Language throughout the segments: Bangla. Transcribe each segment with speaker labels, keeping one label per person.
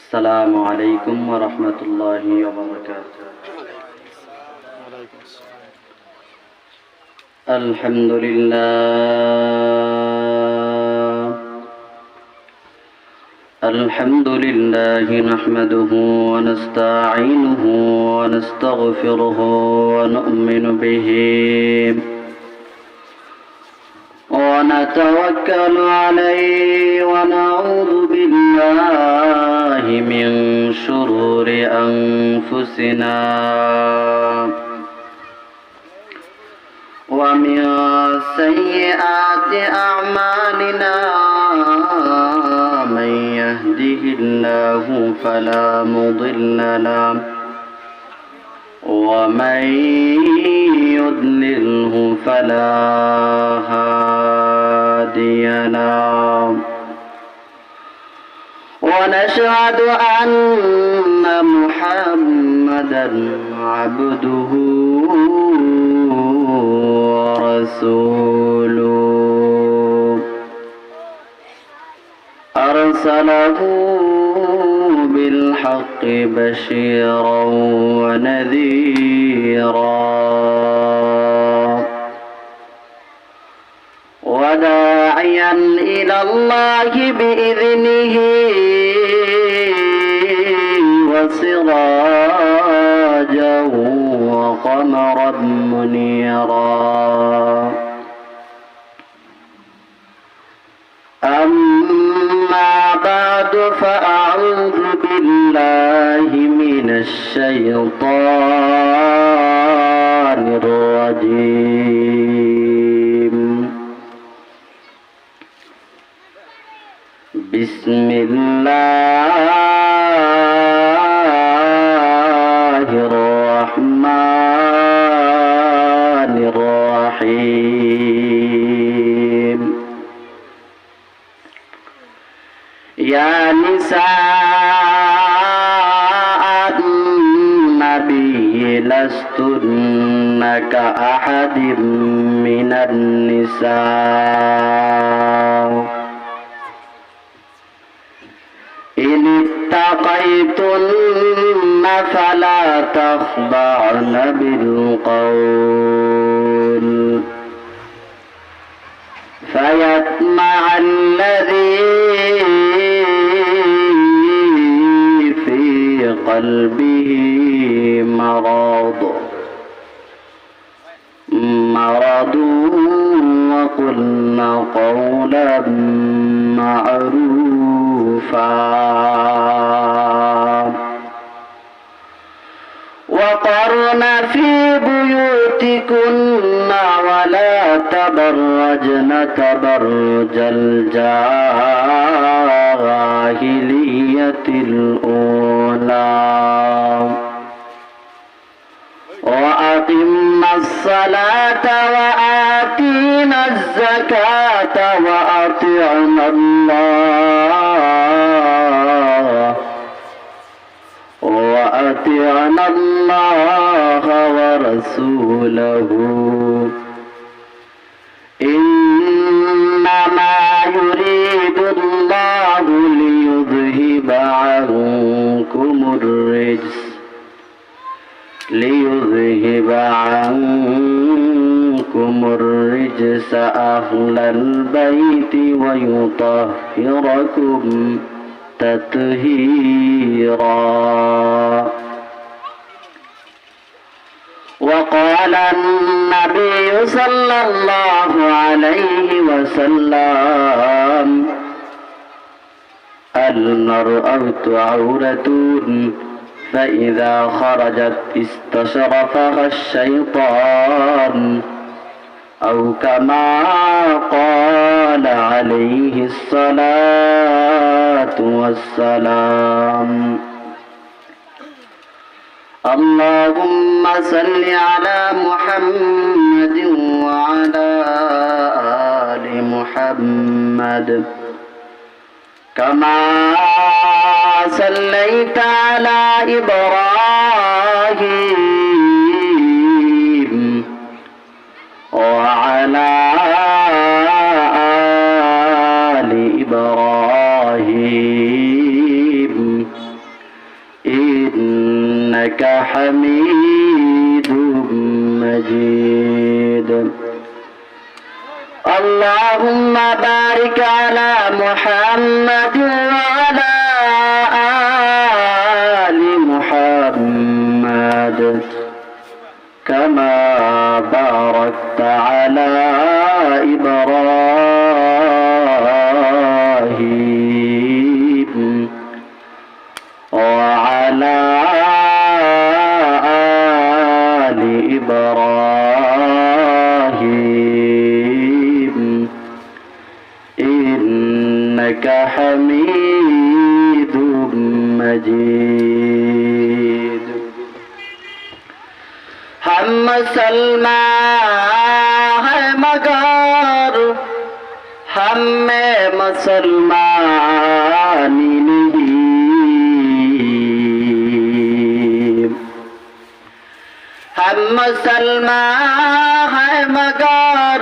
Speaker 1: السلام عليكم ورحمة الله وبركاته. الحمد لله نحمده ونستعينه ونستغفره ونؤمن به ونتوكل عليه ونعوذ بالله من شرور أنفسنا ومن سيئات أعمالنا من يهده الله فلا مضل له ومن يضلله فلا هادي له ونشهد أن محمدا عبده ورسوله أرسله بالحق بشيرا ونذيرا وداعيا إلى الله بإذنه وسراجا وقمرا منيرا أما بعد فأعوذ بالله من الشيطان الرجيم بسم الله الرحمن الرحيم يا نساء النبي لستن كأحد من النساء إن اتقيتن فلا تخضعن بالقول فيطمع الذي في قلبه مرض وقلن قولا معروفا وقرن في بيوتكن ولا تبرجن تبرج الجاهلية الأولى وأقمنا الصلاة وآتينا الزكاة وأطعنا الله ورسوله إنما يريد الله ليذهب عنكم الرجس أهل البيت ويطهركم تطهيرا وقال النبي صلى الله عليه وسلم المرأة عورة فإذا خرجت استشرفها الشيطان أو كما قال عليه الصلاة والسلام. اللهم صل على محمد وعلى آل محمد كما صليت على إبراهيم وعلى آل إبراهيم إنك حميد مجيد اللهم بارك على محمد وعلى آل محمد كما باركت على إبراهيم وعلى آل إبراهيم إنك حميد مجيد हम मुसलमान हैं मगर हम में मुसलमानी नहीं हम मुसलमान हैं मगर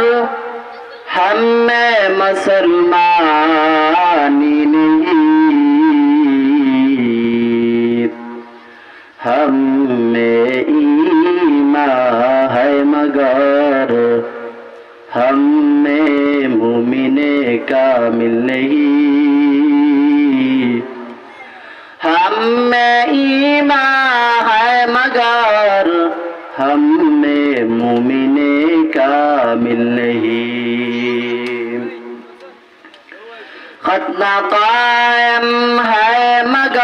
Speaker 1: हम में मुसलमानी नहीं हम में है मगर हम में मुमिने कामिल नहीं हम में ईमान है मगर हम में मुमिने कामिल नहीं खतना कायम है मगर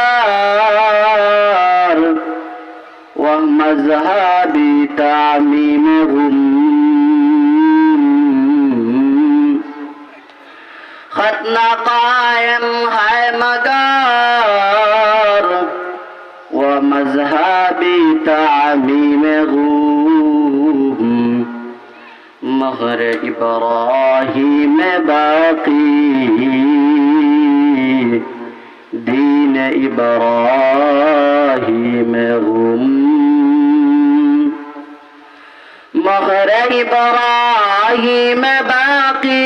Speaker 1: वह मज़हबी तामीम खतना कायम है मगर वह मज़हबी तामीम मगर इब्राहीम बाकी दीन इब्राहीम मगर इब्राहीम बाकी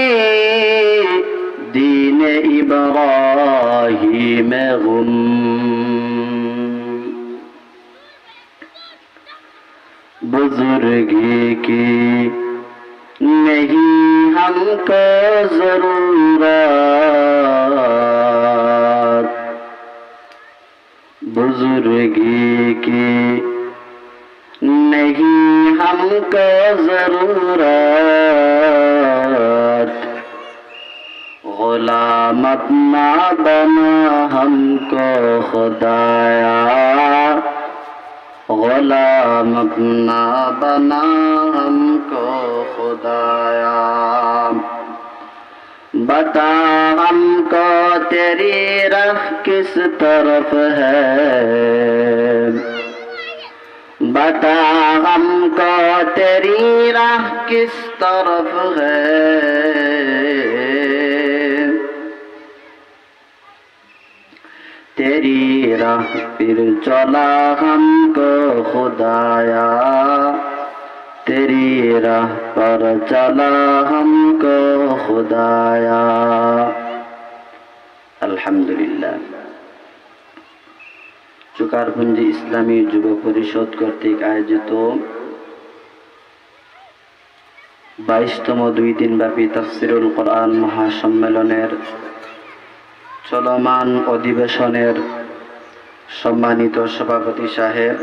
Speaker 1: दीन इब्राहीम बुजुर्गी की नहीं हमको जरूरत बुजुर्गी की नहीं हमको जरूरत गुलाम अपना बना हमको खुदाया गुलाम अपना बना हमको खुदाया बता हमको तेरी राह किस तरफ है बता हमको तेरी राह किस तरफ है तेरी राह फिर चला हमको खुदाया तेरी राह पर चला हमको खुदाया अल्हम्दुलिल्लाह চুকারপুঞ্জি ইসলামী যুব পরিষদ কর্তৃক আয়োজিত 22তম 2 দিনব্যাপী তাফসীরুল কোরআন মহাসম্মেলনের চলমান অধিবেশনের সম্মানিত সভাপতি সাহেব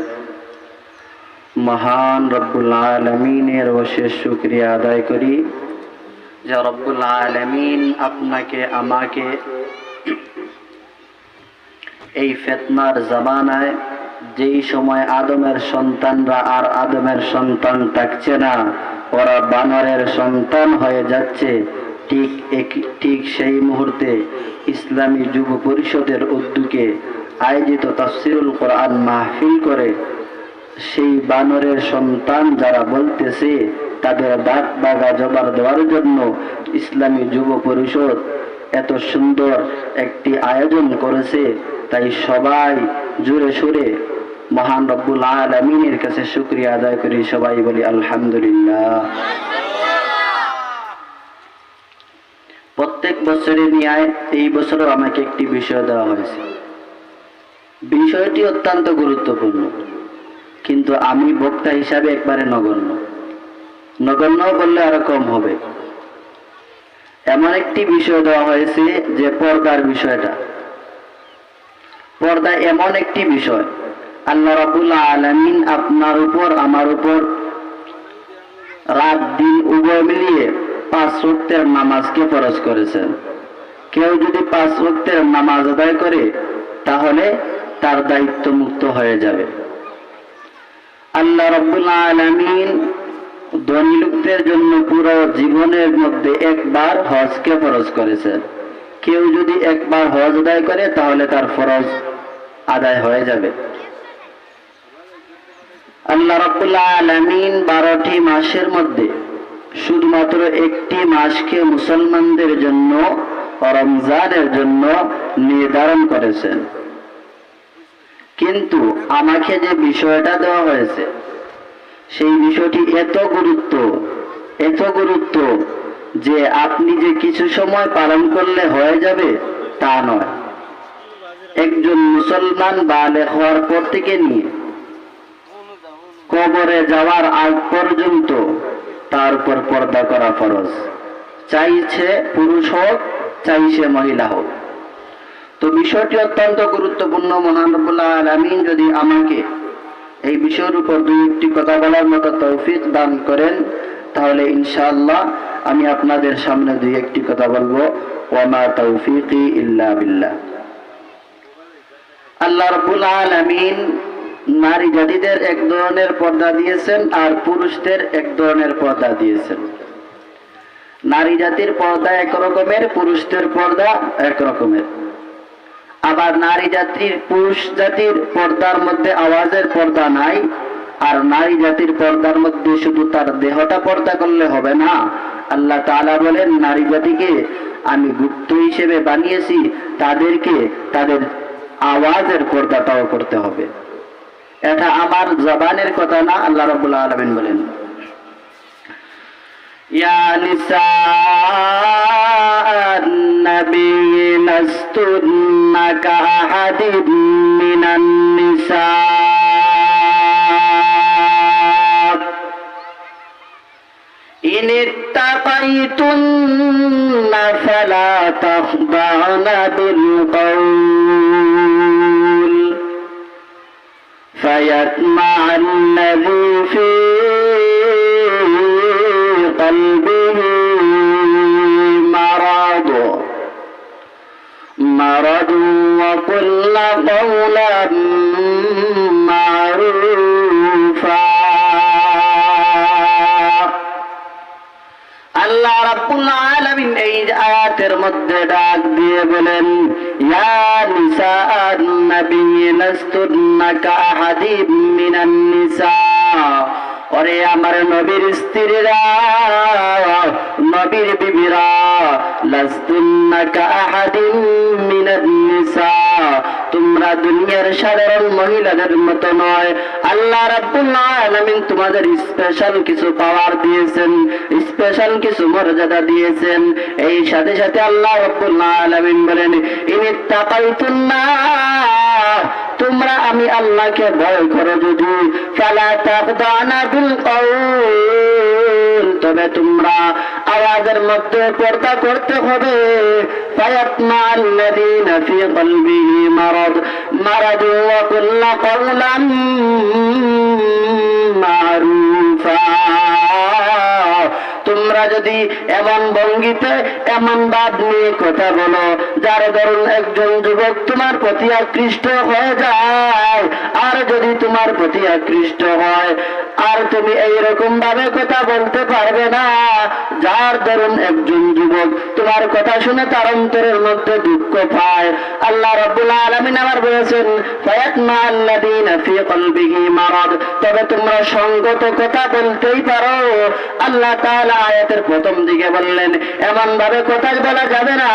Speaker 1: মহান রব্বুল আলামিনের অশেষ শুকরিয়া আদায় করি যে রব্বুল আলামিন আপনাকে আমাকে এই ফিতনার জামানায় যেই সময় আদমের সন্তানরা আর আদমের সন্তান থাকছে না ওরা বানরের সন্তান হয়ে যাচ্ছে ঠিক সেই মুহূর্তে ইসলামী যুব পরিষদের উদ্যোগে আয়োজিত তাফসীরুল কোরআন মাহফিল করে সেই বানরের সন্তান যারা বলতেছে তাদের দাঁত বাগা জবাব দেওয়ার জন্য ইসলামী যুব পরিষদ এত সুন্দর একটি আয়োজন করেছে তাই সবাই জোরে সুরে মহান রব্বুল আলামিনের কাছে শুকরিয়া আদায় করি সবাই বলি আলহামদুলিল্লাহ প্রত্যেক বছরের ন্যায় এই বছরও আমাকে একটি বিষয় দেওয়া হয়েছে বিষয়টি অত্যন্ত গুরুত্বপূর্ণ কিন্তু আমি বক্তা হিসাবে একবারে নগণ্য। নগণ্য বললে আরো কম হবে। এমন একটি বিষয় দেওয়া হয়েছে যে পর্দার বিষয়টা। পর্দা এমন একটি বিষয়, আল্লাহ রাব্বুল আলামিন আপনার উপর আমার উপর রাত দিন উভয় মিলিয়ে 5 ওয়াক্তের নামাজকে ফরজ করেছেন। কেউ যদি 5 ওয়াক্তের নামাজ আদায় করে তাহলে তার দায়িত্ব মুক্ত হয়ে যাবে। আল্লাহ রাব্বুল আলামিন ধনী লোকদের জন্য পুরো জীবনের মধ্যে একবার হজকে ফরজ করেছেন। কেউ যদি একবার হজ আদায় করে তাহলে তার ফরজ আদায় হয়ে যাবে। আল্লাহ রাব্বুল আলামিন 12টি মাসের মধ্যে শুধুমাত্র একটি মাসকে মুসলমানদের জন্য রমজানের জন্য নির্ধারণ করেছেন। কিন্তু আমাকে যে বিষয়টা দেওয়া হয়েছে সেই বিষয়টি এত গুরুত্ব যে আপনি যে কিছু সময় পালন করলে হয়ে যাবে তা নয়। একজন মুসলমান বালেগ হওয়ার পর থেকে নিয়ে কবরে যাওয়ার আগ পর্যন্ত তার উপর পর্দা করা ফরজ, চাইছে পুরুষ হোক চাইছে মহিলা হোক। তো বিষয়টি অত্যন্ত গুরুত্বপূর্ণ। মহান রব্বুল আলামিন যদি আমাকে এই বিষয়ের উপর 2-1টি কথা বলার মতো তৌফিক দান করেন তাহলে ইনশাআল্লাহ আমি আপনাদের সামনে 2-1টি কথা বলবো। ওয়া মা তৌফিকি ইল্লা বিল্লাহ। আল্লাহ রাব্বুল আলামিন নারী জাতিদের এক ধরনের পর্দা দিয়েছেন আর পুরুষদের এক ধরনের পর্দা দিয়েছেন। নারী জাতির পর্দা এক রকমের, পুরুষদের পর্দা এক রকমের। আবার নারী জাতির পুরুষ জাতির পর্দার মধ্যে আওয়াজের পর্দা নাই, আর নারী জাতির পর্দার মধ্যে শুধু তার দেহটা পর্দা করলে হবে না। আল্লাহ তাআলা বলেন নারী জাতিকে আমি গুপ্ত হিসেবে বানিয়েছি, তাদেরকে তাদের আওয়াজের পর্দাটাও করতে হবে। এটা আমার জবানের কথা না, আল্লাহ রাব্বুল আলামিন বলেন ইয়া নিসা النبي لستن كأحد من النساء إن اتقيتن فلا تخضعن بالقول فيطمع الذي في قلبه مرض وقل قولا معروفا। আল্লাহ রাব্বুল আলামিন এই আয়াতের মধ্যে ডাক দিয়ে বলেন ইয়া নিসা আন-নবী লাস্তুন্না কাআহাদিম মিনান নিসা। ওরে আমার নবীর স্ত্রীরা, নবীর বিবিরা, লাস্তুন্না কাআহাদিম মিনান নিসা, তোমরা দুনিয়ার সাধারণ মহিলাদের মতো নয়। আল্লাহ রাব্বুল আলামিন তোমাদের স্পেশাল কিছু পাওয়ার দিয়েছেন, স্পেশাল কিছু মর্যাদা দিয়েছেন। এই সাথে সাথে আল্লাহ রাব্বুল আলামিন বলেন ইনিত্তাকাইতুন্না, তোমরা আমি আল্লাহকে ভয় করো যদি, ফালা তাখদানা বিল কওল, তবে তোমরা আওয়াজের মধ্যে পর্দা করতে হবে। ফায়াতমা আল্লাযীনা ফী কলবিহি মারাদ ওয়া কুল্লা কওলাম মারুফা। তোমরা যদি এমন ভঙ্গিতে এমন বাদ নিয়ে কথা বলো যার ধরুন একজন যুবক তোমার প্রতি আকৃষ্ট হয়ে যায়, আর যদি তোমার প্রতি আকৃষ্ট হয় আর তুমি এইরকম ভাবে কথা বলতে পারবে না যার ধরুন একজন যুবক তোমার কথা শুনে তার অন্তরের মধ্যে দুঃখ পায়। আল্লাহ রাব্বুল আলামিন আবার বলেছেন ফায়াতমা আল্লাযীনা ফী কলবিহি মারাদ, তবে তোমরা সঙ্গত কথা বলতেই পারো। আল্লাহ তাআলা আয়াতে আয়াতের প্রথম দিকে বললেন এমন ভাবে কথা বলা যাবে না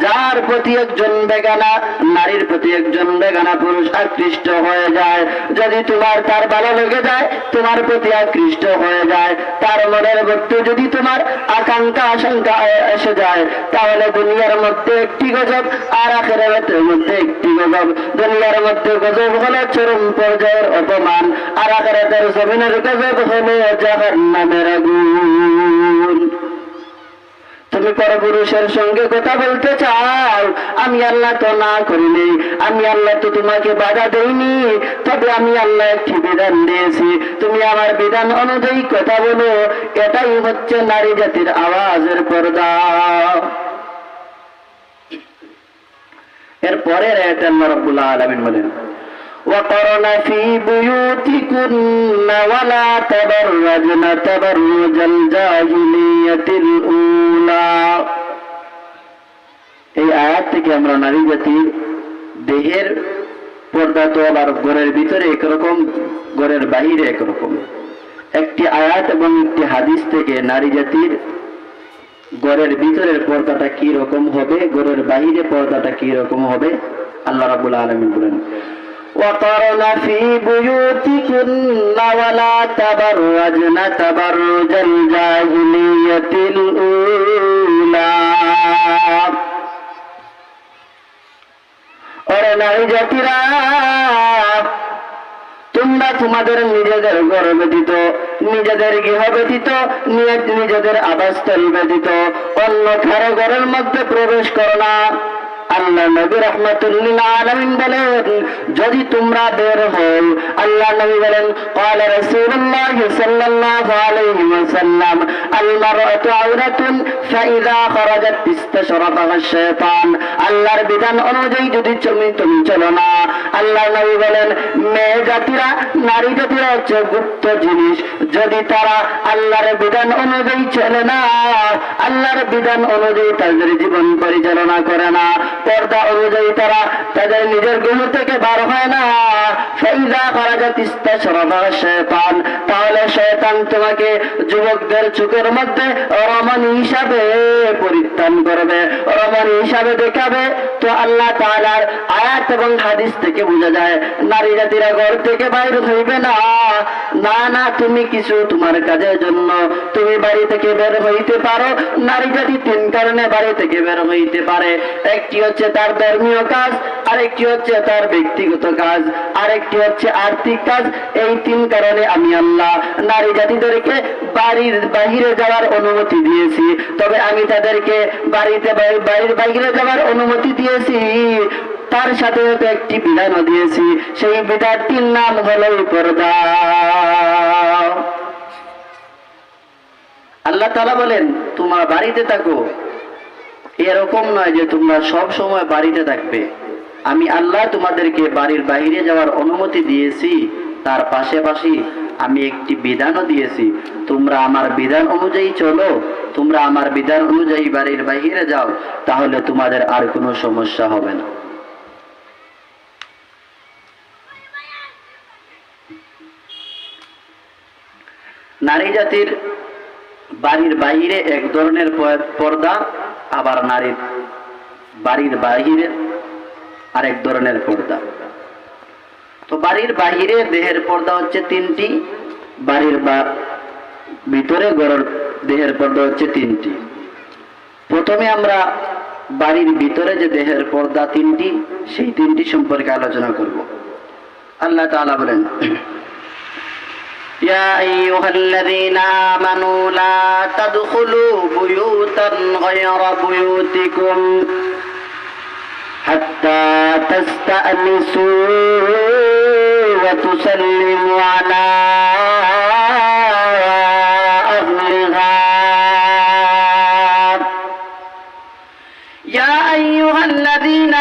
Speaker 1: যার প্রতি একজন বেগানা নারীর প্রতি একজন বেগানা পুরুষ আকৃষ্ট হয়ে যায়। যদি তোমার তার ভালো লেগে যায়, তোমার প্রতি আকৃষ্ট হয়ে যায়, তার মনের মধ্যে যদি তোমার আকাঙ্ক্ষা আশঙ্কা এসে যায়, তাহলে দুনিয়ার মধ্যে একটি গজব আর আখিরাতের মধ্যে একটি গজব। দুনিয়ার মধ্যে গজব হলো চরম পর্যায়ের অপমান, আর আখিরাতের জমিনের গজব হলো জাহান্নামের আগুন। তুমি পরপুরুষের সঙ্গে কথা বলতে চাও, আমি আল্লাহ তো না করিনি, আমি আল্লাহ তো তোমাকে বাধা দেইনি, তবে আমি আল্লাহ একটি বিধান দিয়েছি, তুমি আমার বিধান অনুযায়ী কথা বলো। এটাই হচ্ছে নারী জাতির আওয়াজের পর্দা। এরপরে আয়াতে আল্লাহ রাব্বুল আলামিন বলেন وقرن في بيوتكن ولا تبرجن تبرج الجاهلية الأولى। এই আয়াত থেকে আমরা নারী জাতির দেহের পর্দা তো আবার ঘরের ভিতরে একরকম, ঘরের বাহিরে একরকম। একটি আয়াত এবং একটি হাদিস থেকে নারী জাতির ঘরের ভিতরের পর্দাটা কি রকম হবে, ঘরের বাহিরে পর্দাটা কি রকম হবে আল্লাহ রাব্বুল আলামিন বলেন وقرن في بيوتكن ولا تبرجن تبرج الجاهلية الأولى। ওরে নারী জাতিরা, তোমরা তোমাদের নিজেদের ঘর ব্যতীত, নিজেদের গৃহ ব্যতীত, নিজেদের আবাসস্থল ব্যতীত অন্য কারো ঘরের মধ্যে প্রবেশ করো না। আল্লাহ নবী রাহমাতুল্লিল আলামিন বলেন যদি তোমরা বের হও, আল্লাহ নবী বলেন قال رسول الله صلى الله عليه وسلم المرأة عورة فإذا خرجت استشرفها الشيطان। আল্লাহর বিধান অনুযায়ী যদি তুমি চলো না, আল্লাহ নবী বলেন মেয়ে জাতিরা, নারী জাতিরা হচ্ছে গুপ্ত জিনিস। যদি তারা আল্লাহর বিধান অনুযায়ী চলে না, আল্লাহর বিধান অনুযায়ী তাদের জীবন পরিচালনা করে না, পর্দা অনুযায়ী তারা তাদের নিজের গৃহ থেকে বার হয় না, ফাইযা খারাজাত ইস্তাশরাফা শায়তান, তাহলে শয়তান তোমাকে যুবকদের চোখের মধ্যে রমণী হিসাবে পরিত্রাণ করবে, রমণী হিসাবে দেখাবে। তো আল্লাহ তাআলার আয়াত এবং হাদিস থেকে বোঝা যায় নারী জাতিরা ঘর থেকে বাইর হইবে না। না না, তুমি কিছু তোমার কাজের জন্য তুমি বাড়ি থেকে বের হইতে পারো। নারী জাতি তিন কারণে বাড়ি থেকে বের হইতে পারে। একটি হচ্ছে তার ধর্মীয় কাজ, আরেকটি হচ্ছে তার ব্যক্তিগত কাজ, আরেকটি হচ্ছে আর্থিক কাজ। এই তিন কারণে আমি আল্লাহ নারী জাতিদেরকে বাড়ির বাহিরে যাওয়ার অনুমতি দিয়েছি। তবে আমি তাদেরকে বাড়ির বাহিরে যাওয়ার অনুমতি দিয়েছি, তার সাথে একটি বিধানও দিয়েছি। সেই বিধানটির নাম হলো পর্দা। আল্লাহ তাআলা বলেন তোমরা বাড়িতে থাকো। এরকম নয় যে তোমরা সব সময় বাড়িতে থাকবে। আমি আল্লাহ তোমাদেরকে বাড়ির বাইরে যাওয়ার অনুমতি দিয়েছি, তার পাশাপাশি আমি একটি বিধানও দিয়েছি। তোমরা আমার বিধান অনুযায়ী চলো, তোমরা আমার বিধান অনুযায়ী বাড়ির বাইরে যাও, তাহলে তোমাদের আর কোনো সমস্যা হবে না। নারী জাতির বাড়ির বাইরে এক ধরনের পর্দা, আবার নারীর বাড়ির বাহিরে আরেক ধরনের পর্দা। তো বাড়ির বাহিরে দেহের পর্দা হচ্ছে তিনটি, বাড়ির ভিতরে ঘরের দেহের পর্দা হচ্ছে তিনটি। প্রথমে আমরা বাড়ির ভিতরে যে দেহের পর্দা তিনটি, সেই তিনটি সম্পর্কে আলোচনা করব। আল্লাহ তাআলা বলেন يا أيها الذين آمنوا لا تدخلوا بيوتا غير بيوتكم حتى تستأنسوا وتسلموا على أهلها يا أيها الذين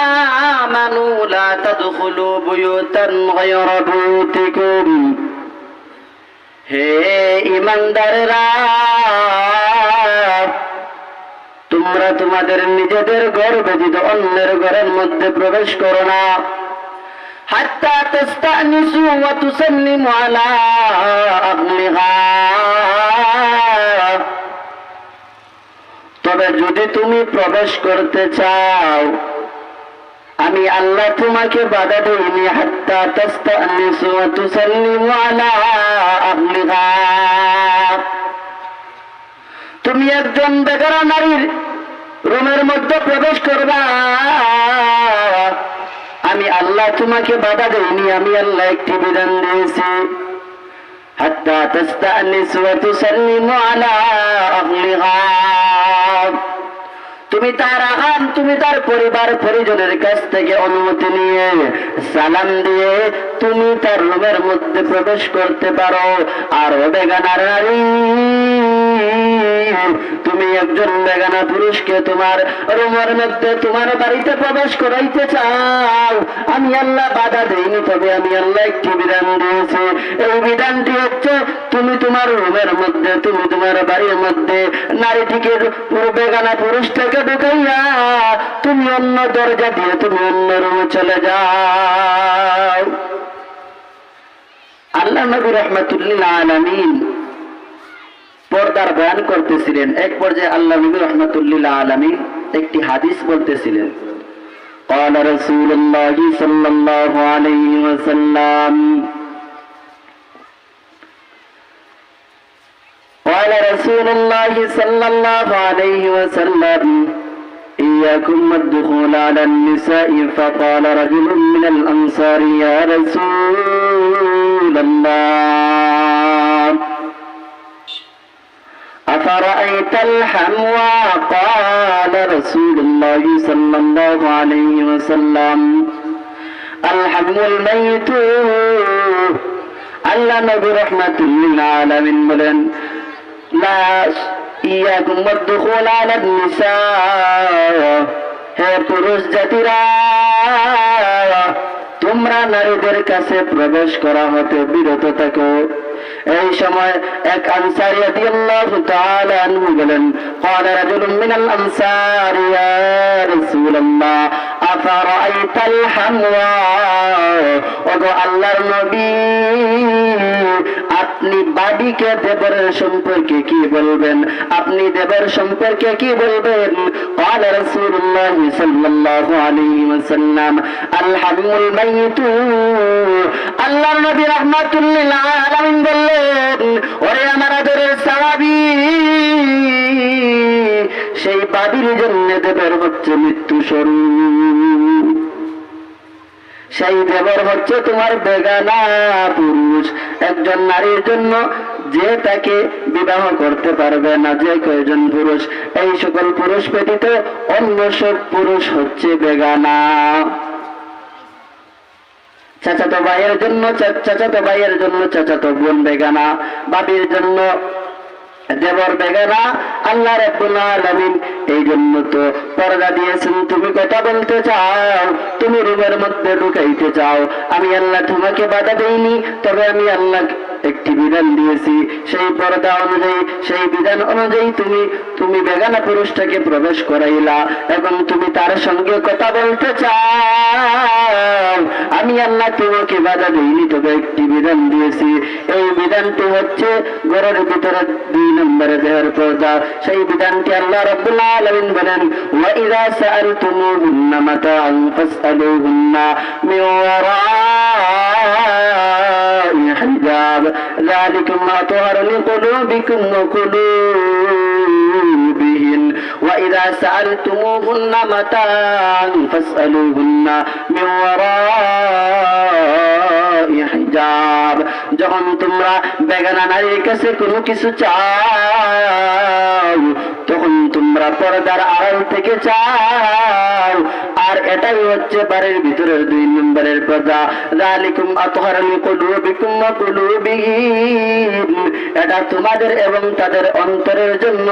Speaker 1: آمنوا لا تدخلوا بيوتا غير بيوتكم। হে ঈমানদারেরা, তোমরা তোমাদের নিজেদের ঘর ব্যতীত অন্যের ঘরের মধ্যে প্রবেশ করো না। হাত্তা তাস্তানিসু ওয়া তুসাল্লিমু আলা আহলিহা, তবে যদি তুমি প্রবেশ করতে চাও, আমি আল্লাহ তোমাকে বাধা দেইনি হাত্তা তাস্তানিসু ওয়া তুসাল্লিমু আলা আহলিহা। তুমি একজন বেগানা নারীর রুমের মধ্যে প্রবেশ করবা, আমি আল্লাহ তোমাকে বাধা দেইনি, আমি আল্লাহ একটি বিধান দিয়েছি। হাত্তা তাস্তানিসু ওয়া তুসাল্লিমু আলা আহলিহা। তুমি তার আগাম, তুমি তার পরিবার পরিজনের কাছ থেকে অনুমতি নিয়ে সালাম দিয়ে তুমি তার রুমের মধ্যে প্রবেশ করতে পারো। আর বেগানা নারী, তুমি একজন বেগানা পুরুষকে তোমার রুমের মধ্যে তোমার বাড়িতে প্রবেশ করাইতে চাও, আমি আল্লাহ বাধা দেইনি, তবে আমি আল্লাহ একটি বিধান দিয়েছি। এই বিধানটি হচ্ছে, তুমি তোমার রুমের মধ্যে, তুমি তোমার বাড়ির মধ্যে নারীটিকে, বেগানা পুরুষটাকে ঢুকাইয়া তুমি অন্য দরজা দিয়ে তুমি অন্য রুমে চলে যাও। আল্লাহ নবী রাহমাতুল্লিল আলামিন পর্দার বয়ান করতেছিলেন। এক পর্যায়ে আল্লাহ নবী রাহমাতুল্লিল আলামিন একটি হাদিস বলতেছিলেন। قال رسول الله صلى الله عليه وسلم قال رسول الله صلى الله عليه وسلم إياكم والدخول على النساء فقال رجل من الأنصار يا رسول الله أفرأيت الحموى قال رسول الله صلى الله عليه وسلم الحمو الميت আল্লাহ নবী রাহমাতুল্লিল আলামিন বলেন, লা ইয়াকুম ওয়াদখুল আলা নিসা, হে পুরুষ জাতিরা, তোমরা নারীদের কাছে প্রবেশ করা হতে বিরত থাকো। এই সময় এক আনসারী রাদিয়াল্লাহু তাআলা আনহু বলেন, قال رجل من الأنصار يا رسول الله أفرأيت الحموى, ওগো আল্লাহর নবী, আপনি বাদীকে দেবরের সম্পর্কে কি বলবেন, আপনি দেবর সম্পর্কে কি বলবেন? قال رسول الله صلى الله عليه وسلم الحم الميت, আল্লাহর নবী রাহমাতুল্লিল আলামিন বললেন, ওরে আমার আদরের সাহাবী, সেই বাদীর জন্য দেবর হচ্ছে মৃত্যু স্বরূপ। সেই দেবর হচ্ছে তোমার বেগানা পুরুষ, একজন নারীর জন্য যে তাকে বিবাহ করতে পারবে না, যে কয়জন পুরুষ, এই সকল পুরুষ ব্যতীত অন্য সব পুরুষ হচ্ছে বেগানা। চাচাতো ভাইয়ের জন্য চাচাতো ভাইয়ের জন্য চাচাতো বোন বেগানা, বাবির জন্য দেবর বেগানা। আল্লাহ রাব্বুল আলামিন এই জন্য তো পর্দা দিয়েছেন। তুমি কথা বলতে চাও, তুমি রুমের মধ্যে ঢুকাইতে চাও, আমি আল্লাহ তোমাকে বাধা দেইনি, তবে আমি আল্লাহ একটি বিধান দিয়েছি। সেই পর্দা অনুযায়ী, সেই বিধান অনুযায়ী তুমি বেগানা পুরুষটাকে প্রবেশ করাইলা এবং তুমি তার সঙ্গে কথা বলতে চাও, আমি আল্লাহ তোমাকে বাধা দেইনি, তবে একটি বিধান দিয়েছি। এই বিধানটি হচ্ছে ঘরের ভিতরে 2 নম্বরে দেহের পর্দা। সেই বিধানটি আল্লাহ রাব্বুল আলামিন বলেন, ওয়া ইযা সাআলতুমুহুন্না মাতাআন ফাসআলুহুন্না মিন ওয়ারা'i হিজাব যালিকুম আতহারু লিকুলুবিকুম ওয়া কুলুবিহিন ওয়া ইযা সাআলতুমুহুন্না মাতাআন ফাসআলুহুন্না মিন ওয়ারা'i হিজাব, যখন তোমরা বেগানা নারীর কাছে কোনো কিছু চাও, তখন তোমরা পর্দার আড়াল থেকে চাও। আর এটাই হচ্ছে বাড়ির ভিতরের 2 নম্বরের পর্দা। যালিকুম আতহারু লিকুলুবিকুম ওয়া কুলুবিহিম, এটা তোমাদের এবং তাদের অন্তরের জন্য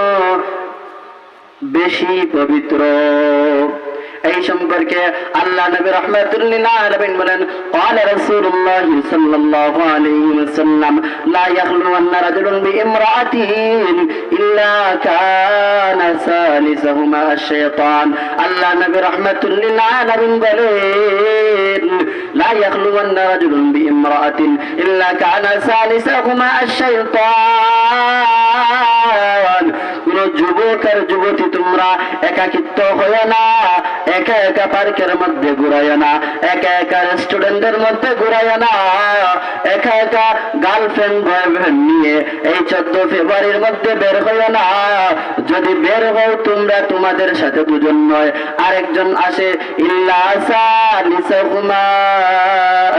Speaker 1: বেশি পবিত্র। এই সম্পর্কে আল্লাহ নবী রাহমাতুল্লিল আলামিন বলেন, قال رسول الله صلى الله عليه وسلم لا يخلون رجل بامرأة إلا كان ثالثهما الشيطان, আল্লাহ নবী রাহমাতুল্লিল আলামিন বলেন, لا يخلون رجل بامرأة إلا كان ثالثهما الشيطان, কোন যুবক আর যুবতী তোমরা একাকিত্ব হয়ে না, একা একা পার্কের মধ্যে ঘুরাইও না, একা একা রেস্টুরেন্টের মধ্যে ঘুরাইও না, একা একা গার্লফ্রেন্ড বয়ফ্রেন্ড নিয়ে এই 14 ফেব্রুয়ারির মধ্যে বের হইও না। যদি বের হও তোমরা তোমাদের সাথে দুজন নয় আরেকজন আসে, ইল্লা সালিসাহুমা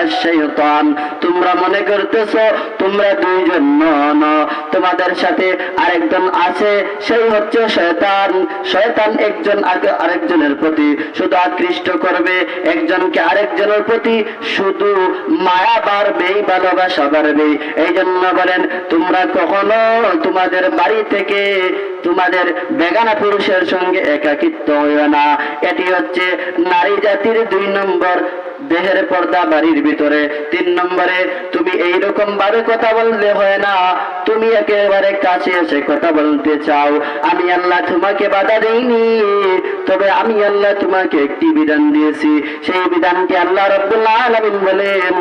Speaker 1: আশ-শাইতান, তোমরা মনে করতেছো তোমরা দুইজন নও, তোমাদের সাথে আরেকজন আছে, সেই হচ্ছে শয়তান। শয়তান একজন আরেকজনের প্রতি শুধু আকৃষ্ট করবে, একজনকে আরেকজনের প্রতি শুধু মায়া বাড়বে, ভালোবাসা বাড়বে। এই জন্য বলেন তোমরা কখনো তোমাদের বাড়ি থেকে তোমাদের বেগানা পুরুষের সঙ্গে একাকিত্ব হইও না। এটি হচ্ছে নারী জাতির 2 নম্বর দেহের পর্দা বাড়ির ভিতরে। 3 নম্বরে তুমি এইরকম ভাবে কথা বললে হয় না, তুমি একেবারে কাছে এসে কথা বলতে চাও। আমি আল্লাহ তোমাকে বাধা দেইনি, তবে আমি আল্লাহ তোমাকে একটি বিধান দিয়েছি। সেই বিধানটি আল্লাহ রাব্বুল আলামিন বলেন,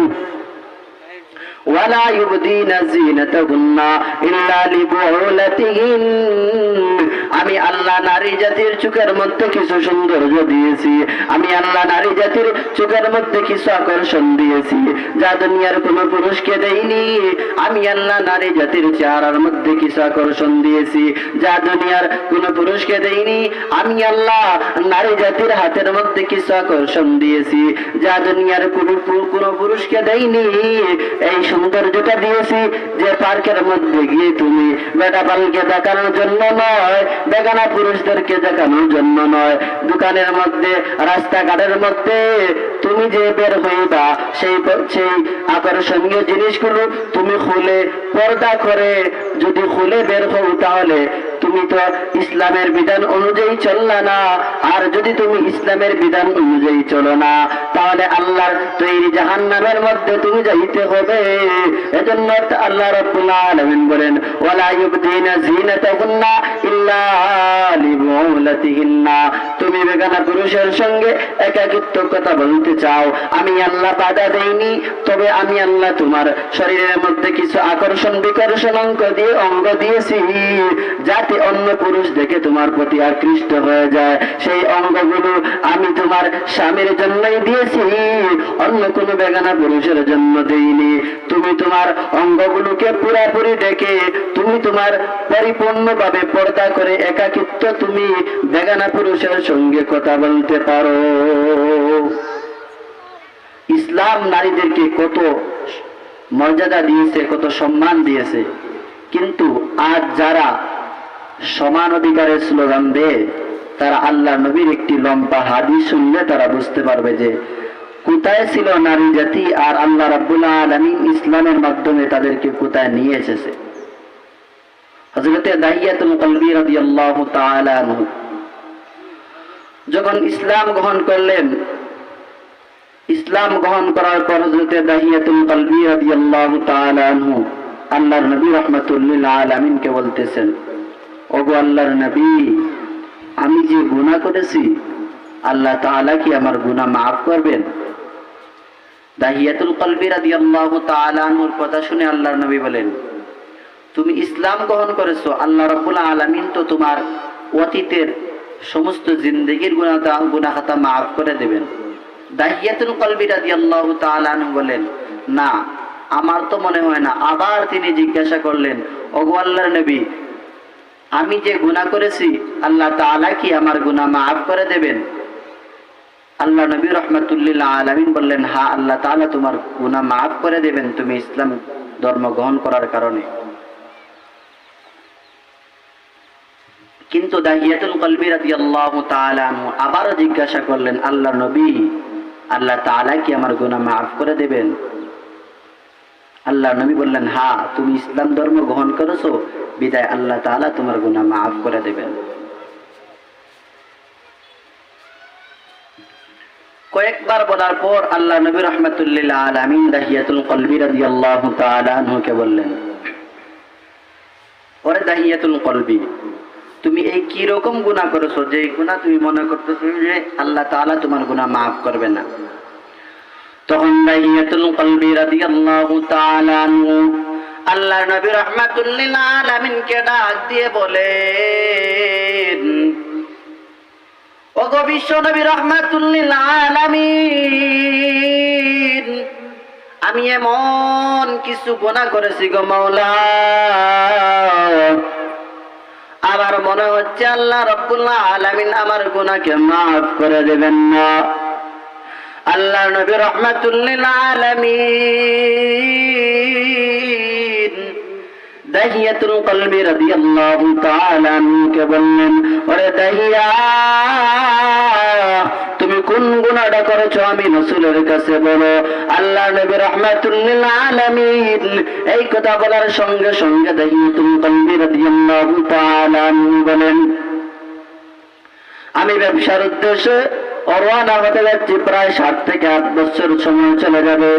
Speaker 1: ওয়ালা ইউবদিনা যিনাতাহুন্না ইল্লা লিবুউলাতিহিন। আমি আল্লাহ নারী জাতির চোখের মধ্যে কিছু সৌন্দর্য দিয়েছি, আমি আল্লাহ নারী জাতির চোখের মধ্যে কিছু আকর্ষণ দিয়েছি যা দুনিয়ার কোন পুরুষকে দেইনি। আমি আল্লাহ নারী জাতির চেহারার মধ্যে কিছু আকর্ষণ দিয়েছি যা দুনিয়ার কোন পুরুষকে দেইনি। আমি আল্লাহ নারী জাতির হাতের মধ্যে কিছু আকর্ষণ দিয়েছি যা দুনিয়ার কোন পুরুষকে দেইনি। এই সৌন্দর্যটা দিয়েছি যে পার্কের মধ্যে গিয়ে তুমি বেটা পালকে দেখানোর জন্য নয়, বেগানা পুরুষদেরকে দেখানোর জন্য নয়, দোকানের মধ্যে রাস্তাঘাটের মধ্যে তুমি যে বের হইবা সেই আকর্ষণীয় জিনিসগুলো তুমি খুলে পর্দা করে যদি খুলে বের হও তাহলে তুমি তো ইসলামের বিধান অনুযায়ী চললা না। আর যদি তুমি ইসলামের বিধান অনুযায়ী চলো না তাহলে আল্লাহর তৈরি জাহান্নামের মধ্যে তুমি যাইতে হবে। এজন্য আল্লাহ রাব্বুল আলামিন বলেন, ওয়ালা ইউবদিনা যিনাতাহুন্না ইল্লা লিবুউলাতিহিন্না। তুমি বেগানা পুরুষের সঙ্গে একাকিত্ব কথা বলতে চাও, আমি আল্লাহ বাধা দেইনি, তবে আমি আল্লাহ তোমার শরীরের মধ্যে কিছু আকর্ষণ বিকর্ষণ অঙ্গ দিয়েছি যাতে অন্য পুরুষ দেখে তোমার প্রতি আকৃষ্ট হয়ে যায়। সেই অঙ্গগুলো আমি তোমার স্বামীর জন্যই দিয়েছি, অন্য কোনো বেগানা পুরুষের জন্য দেইনি। তুমি তোমার অঙ্গগুলোকে পুরাপুরি ডেকে তুমি তোমার পরিপূর্ণভাবে পর্দা করে একাকিত্ব তুমি বেগানা পুরুষের সঙ্গে কথা বলতে পারো। ইসলাম নারীদেরকে কত মর্যাদা দিয়েছে, কত সম্মান দিয়েছে, কিন্তু আজ যারা সমান অধিকারের স্লোগান দেয় তারা আল্লাহ নবীর একটি লম্বা হাদিস শুনলে তারা বুঝতে পারবে যে কোথায় ছিল নারী জাতি আর আল্লাহ রাব্বুল আলামিন ইসলামের মাধ্যমে তাদেরকে কোথায় নিয়ে এসেছে। হযরতে দাহিয়াতুল কলবি রাদিয়াল্লাহু তাআলা আনহু যখন ইসলাম গ্রহণ করলেন, ইসলাম গ্রহণ করার পর হযরতে দাহিয়াতুল কলবি রাদিয়াল্লাহু তাআলা আনহু আল্লাহর নবী রাহমাতুল্লিল আলামিনকে বলতেছেন, ওগো আল্লাহর নবী, আমি যে গুনাহ করেছি আল্লাহ তাআলা কি আমার গুনাহ মাফ করবেন? দাহিয়াতুল কলবি রাদিয়াল্লাহু তাআলা আনহুর কথা শুনে আল্লাহর নবী বলেন, তুমি ইসলাম গ্রহণ করেছো, আল্লাহ রাব্বুল আলামিন তো তোমার অতীতের সমস্ত জিন্দেগীর গুনাহ খাতা মাফ করে দেবেন। দাহিয়াতুল কলবি রাদিয়াল্লাহু তাআলা আনহু বলেন, না, আমার তো মনে হয় না। আবার তিনি জিজ্ঞাসা করলেন, ওগো আল্লাহর নবী, আমি যে গুনাহ করেছি আল্লাহ তাআলা কি আমার গুনাহ মাফ করে দেবেন? আল্লাহ নবী রাহমাতুল্লিল আলামিন বললেন, হ্যাঁ, আল্লাহ তাআলা তোমার গুনাহ মাফ করে দেবেন তুমি ইসলাম ধর্ম গ্রহণ করার কারণে। কিন্তু দাহিয়াতুল কলবি রাদিয়াল্লাহু তাআলা আনহু আবার জিজ্ঞাসা করলেন, আল্লাহ নবী, আল্লাহ তাআলা কি আমার গুনাহ মাফ করে দেবেন? আল্লাহ নবী বললেন, হ্যাঁ, তুমি ইসলাম ধর্ম গ্রহণ করেছো বিদায় আল্লাহ তাআলা তোমার গুনাহ মাফ করে দেবেন। কয়েকবার বলার পর আল্লাহ নবী রাহমাতুল্লিল আলামিন দাহিয়াতুল কলবি রাদিয়াল্লাহু তাআলা আনহুকে বললেন, ওরে দাহিয়াতুল কলবি, তুমি এই কি রকম গুনাহ করেছো যে গুনাহ তুমি মনে করতেছো যে আল্লাহ তাআলা তোমার গুনাহ মাফ করবে না? তখন দাহিয়াতুল কলবি রাদিয়াল্লাহু তাআলা আনহু আল্লাহর নবী রাহমাতুল লিল আলামিনকে ডাক দিয়ে বলেন, ওগো বিশ্ব নবী রাহমাতুল লিল আলামিন, আমি এমন কিছু গুনাহ করেছি গো মাওলা, আমার মনে হচ্ছে আল্লাহ রাব্বুল আলামিন আমার গুনাহকে মাফ করে দেবেন না। আল্লাহর নবী রাহমাতুল লিল আলামিন দাহিয়াতুল কলবি রাদিয়াল্লাহু তাআলা আনহুকে বললেন, ওরে দাহিয়া, তুমি কোন গুনাহটা করেছো আমি রাসূলের কাছে বলো। আল্লাহর নবী রাহমাতুল লিল আলামিন এই কথা বলার সঙ্গে সঙ্গে দাহিয়াতুল কলবি রাদিয়াল্লাহু তাআলা আনহু বলেন, আমি ব্যবসার উদ্দেশ্যে রওনা হতে যাচ্ছি, প্রায় 7 থেকে 8 বছর সময় চলে যাবে।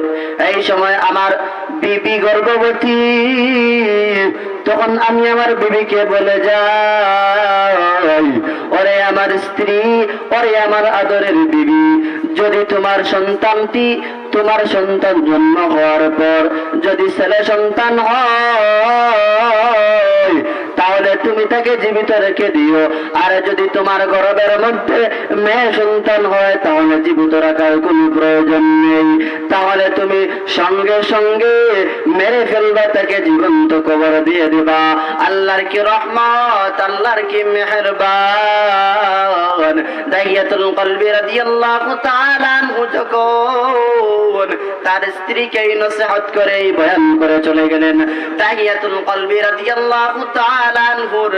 Speaker 1: এই সময় আমার বিবি গর্ভবতী, তখন আমি আমার বিবিকে বলে যাই, ওরে আমার স্ত্রী, ওরে আমার আদরের বিবি, যদি তোমার সন্তান জন্ম হওয়ার পর যদি ছেলে সন্তান হয় তাহলে তুমি তাকে জীবিত রেখে দিও, আর যদি তোমার গর্ভের মধ্যে মেয়ে সন্তান হয় তাহলে জীবিত রাখার কোনো প্রয়োজন নেই, তাহলে তুমি সঙ্গে সঙ্গে মেরে ফেলবা, তাকে জীবন্ত কবর দিয়ে দিবা। আল্লাহর কি রহমত, আল্লাহর কি মেহেরবান। দাহিয়াতুল কলবি রাদিয়াল্লাহু তাআলা আনহু যখন তার স্ত্রীকে নসিহত করে বয়ান করে চলে গেলেন, দাহিয়াতুল কলবি রাদিয়াল্লাহু তাআলা আনহুর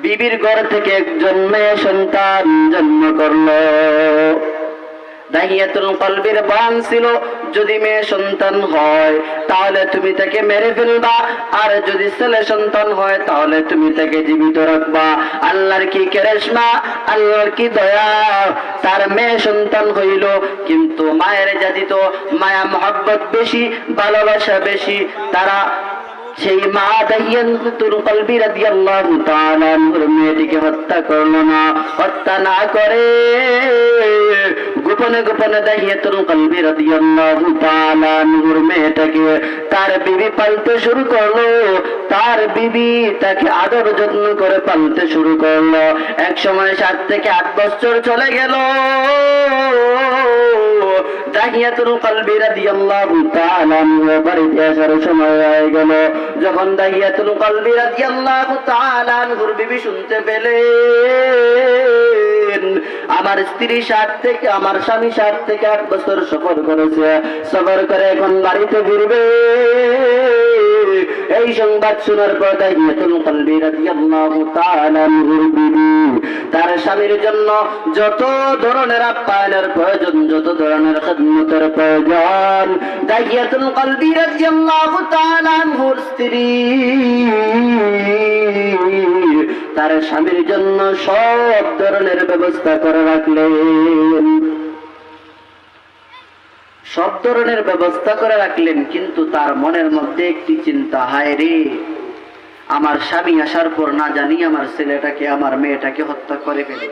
Speaker 1: বিবির ঘর থেকে একজন মেয়ে সন্তান জন্ম করলো। দাহিয়াতুল কলবির বান ছিল, যদি মেয়ে সন্তান হয় তাহলে তুমি তাকে মেরে ফেলবা, আর যদি ছেলে সন্তান হয় তাহলে তুমি তাকে জীবিত রাখবা। আল্লাহর কি কেরেশমা, আল্লাহর কি দয়া, তার মেয়ে সন্তান হইল, কিন্তু মায়ের জাতিত মায়া মহব্বত বেশি, ভালোবাসা বেশি, তারা সেই মা দাহিয়াতুল কলবি রাদিয়াল্লাহু তাআলা আনহুর মেয়েটিকে হত্যা করলো না। হত্যা না করে গোপনে গোপনে দাহিয়াতুল কলবি রাদিয়াল্লাহু তাআলা আনহুর মেয়েটাকে তার বিবি পালতে শুরু করলো। তার বিবি তাকে আদর যত্ন করে পালতে শুরু করলো। এক সময় 7 থেকে 8 বছর চলে গেল। দাহিয়াতুল কলবি রাদিয়াল্লাহু তাআলা আনহু বাড়িতে আসার সময় হয়ে গেল। যখন দাহিয়াতুল কলবি রাদিয়াল্লাহু তাআলা আনহুর বিবি শুনতে পেলেন আমার স্বামী 7 থেকে 8 বছর সফর করেছে, সফর করে এখন বাড়িতে ফিরবে, এই সংবাদ শোনার পর দাহিয়াতুল কলবি রাদিয়াল্লাহু তাআলা আনহুর বিবি তার স্বামীর জন্য যত ধরনের আপ্যায়নের প্রয়োজন, যত ধরনের খিদমতের প্রয়োজন, দাহিয়াতুল কলবি রাদিয়াল্লাহু তাআলা আনহুর স্ত্রী তার স্বামীর জন্য সব ধরনের ব্যবস্থা করে রাখলেন, সব ধরনের ব্যবস্থা করে রাখলেন। কিন্তু তার মনের মধ্যে একটি চিন্তা, হায় রে, আমার স্বামী আসার পর না জানি আমার ছেলেটাকে, আমার মেয়েটাকে হত্যা করে ফেলে,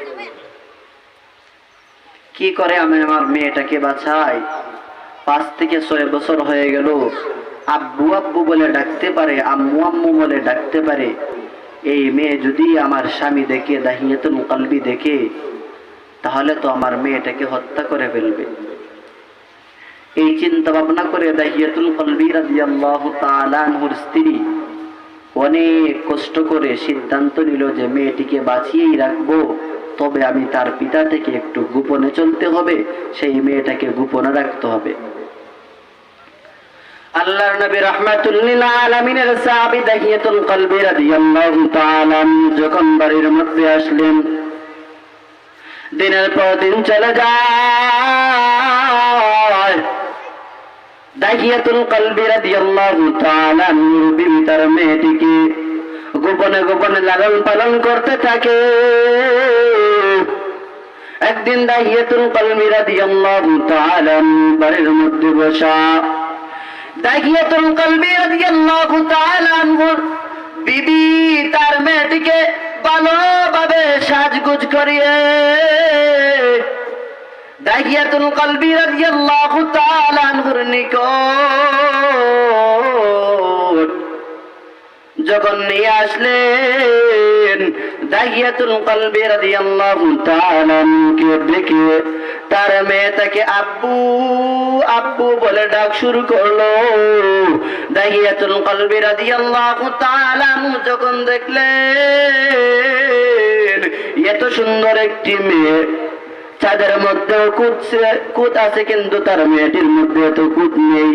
Speaker 1: কি করে আমি আমার মেয়েটাকে বাঁচাই? 5 থেকে 6 বছর হয়ে গেল, আব্বু আব্বু বলে ডাকতে পারে, আম্মু আম্মু বলে ডাকতে পারে, এই মেয়ে যদি আমার স্বামী দেখে, দাহিয়াতুল কলবি দেখে, তাহলে তো আমার মেয়েটাকে হত্যা করে ফেলবে। এই চিন্তা ভাবনা করে দাহিয়াতুল কলবি রাদিয়াল্লাহু তাআলা আনহুর স্ত্রী অনেক কষ্ট করে সিদ্ধান্ত নিল যে মেয়েটিকে বাঁচিয়েই রাখবো, তবে আমি তার পিতা থেকে একটু গোপনে চলতে হবে, সেই মেয়েটাকে গোপনে রাখতে হবে। আল্লাহর নবী রাহমাতুল লিল আলামিনের সাহাবী দাহিয়াতুল কলবি রাদিয়াল্লাহু তাআলা যখন বাড়ির মধ্যে আসলেন, দিনের পর দিন চলে যায়, দাহিয়াতুল কলবি রাদিয়াল্লাহু তাআলা বিবি তার মেয়েটিকে গোপনে গোপনে লালন পালন করতে থাকে। একদিন দাহিয়াতুল কলবি রাদিয়াল্লাহু তাআলা বাড়ির মধ্যে বসা, দাহিয়াতুল কলবি রাদিয়াল্লাহু তাআলা বিবি তার মেয়েটিকে ভালোভাবে সাজগুজ করিয়ে দাহিয়াতুল কলবি রাদিয়াল্লাহু তাআলা আনহুর নিকট যখন নিয়ে আসলেন, দাহিয়াতুল কলবি রাদিয়াল্লাহু তাআলা কে ডেকে তার মেয়ে তাকে আব্বু আব্বু বলে ডাক শুরু করলো। দাহিয়াতুল কলবি রাদিয়াল্লাহু তাআলা যখন দেখলেন এত সুন্দর একটি মেয়ে, চাঁদের মধ্যেও কুত আছে কিন্তু তার মেয়েটির মধ্যে তো কুত নেই,